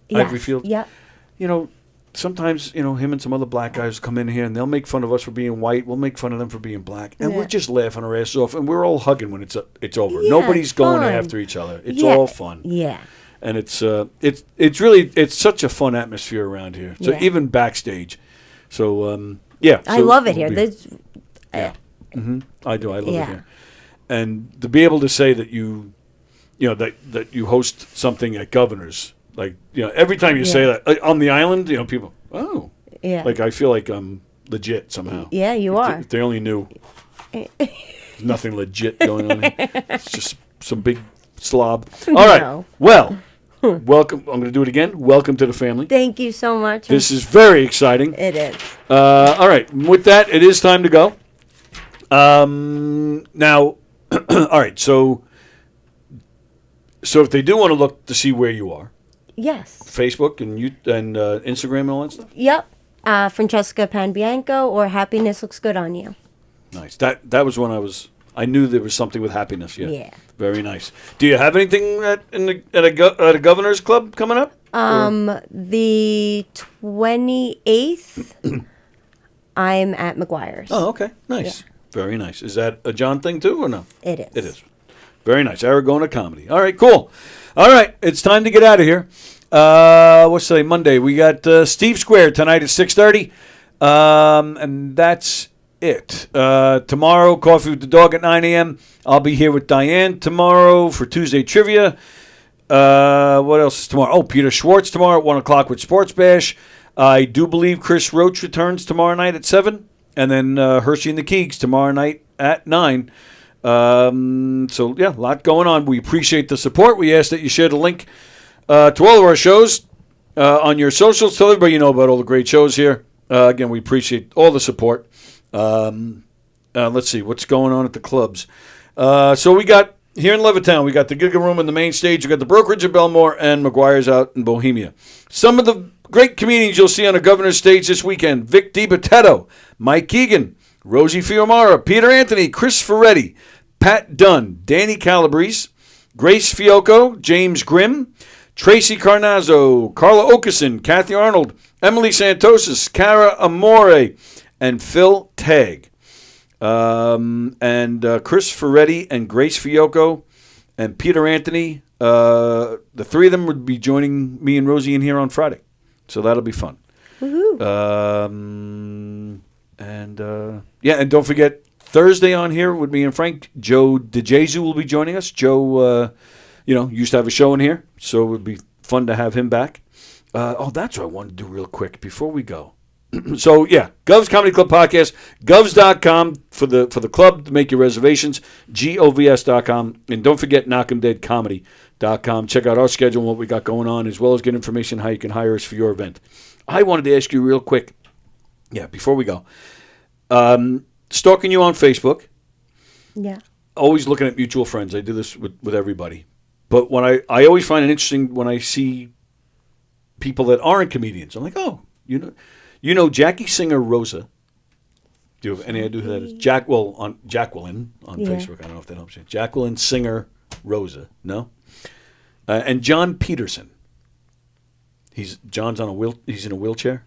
Yes. Ivory Field? Yep. You know, sometimes, you know, him and some other black guys come in here and they'll make fun of us for being white. We'll make fun of them for being black. And we're just laughing our asses off. And we're all hugging when it's over. Yeah, Nobody's going fun. after each other. It's all fun. Yeah. And it's really such a fun atmosphere around here. So even backstage. So, yeah. I so love it here. I do. I love it here. And to be able to say that you know, that you host something at Governor's, like, you know, every time you say that on the island, you know, people, oh, like, I feel like I'm legit somehow. Yeah, you are. If they only knew. There's nothing legit going on here. It's just some big slob. All right. No. Well, welcome. I'm going to do it again. Welcome to the family. Thank you so much. This is very exciting. It is. All right. With that, it is time to go. Now, all right. So if they do want to look to see where you are, yes, Facebook and Instagram and all that stuff. Yep, Francesca Panebianco or Happiness Looks Good on You. Nice. That was when I knew there was something with happiness. Yeah. Yeah. Very nice. Do you have anything at a governor's club coming up? The 28th, I'm at McGuire's. Oh, okay. Nice. Yeah. Very nice. Is that a John thing too, or no? It is. It is. Very nice. Aragona Comedy. All right, cool. All right, it's time to get out of here. What's today? Monday. We got Steve Square tonight at 6:30, and that's it. Tomorrow, Coffee with the Dog at 9 a.m. I'll be here with Diane tomorrow for Tuesday Trivia. What else is tomorrow? Oh, Peter Schwartz tomorrow at 1 o'clock with Sports Bash. I do believe Chris Roach returns tomorrow night at 7, and then Hershey and the Keegs tomorrow night at 9. So, yeah, a lot going on. We appreciate the support. We ask that you share the link to all of our shows on your socials. Tell everybody you know about all the great shows here. Again, we appreciate all the support. Let's see what's going on at the clubs. So we got here in Levittown, we got the Giga Room in the main stage. We got the Brokerage at Belmore and McGuire's out in Bohemia. Some of the great comedians you'll see on a Governor's stage this weekend: Vic DiBattista, Mike Keegan, Rosie Fiumara, Peter Anthony, Chris Ferretti, Pat Dunn, Danny Calabrese, Grace Fiocco, James Grimm, Tracy Carnazzo, Carla Okeson, Kathy Arnold, Emily Santosis, Cara Amore, and Phil Tagg. And Chris Ferretti and Grace Fiocco and Peter Anthony, the three of them would be joining me and Rosie in here on Friday. So that'll be fun. Woohoo. And don't forget, Thursday on here with me and Frank, Joe DeJesu will be joining us. Joe, used to have a show in here, so it would be fun to have him back. That's what I wanted to do real quick before we go. So, yeah, Gov's Comedy Club Podcast, govs.com for the club to make your reservations, govs.com. And don't forget knockemdeadcomedy.com. Check out our schedule and what we got going on, as well as get information how you can hire us for your event. I wanted to ask you real quick, before we go, stalking you on Facebook. Yeah. Always looking at mutual friends. I do this with everybody. But when I always find it interesting when I see people that aren't comedians. I'm like, oh, you know Jackie Singer Rosa. Do you have any idea who that is? Jacqueline on Facebook. I don't know if that helps you. Jacqueline Singer Rosa. No? And John Peterson. John's he's in a wheelchair.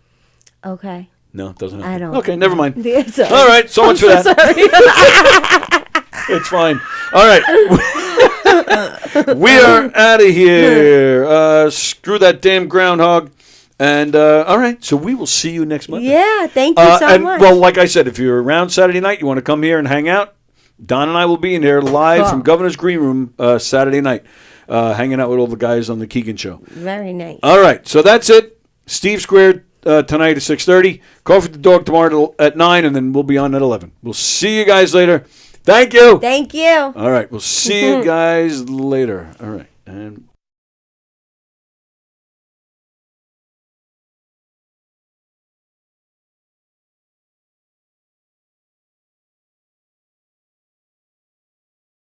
Okay. No, it doesn't help. I don't. Okay, never mind. Yeah, all right, so much for that. It's fine. All right. We are out of here. Screw that damn groundhog. And, all right, so we will see you next Monday. Yeah, thank you so much. Well, like I said, if you're around Saturday night, you want to come here and hang out, Don and I will be in there live from Governor's Green Room Saturday night, hanging out with all the guys on the Keegan Show. Very nice. All right, so that's it. Steve Squared tonight at 6:30. Coffee with the Dog tomorrow at 9, and then we'll be on at 11. We'll see you guys later. Thank you. Thank you. All right, we'll see you guys later. All right, and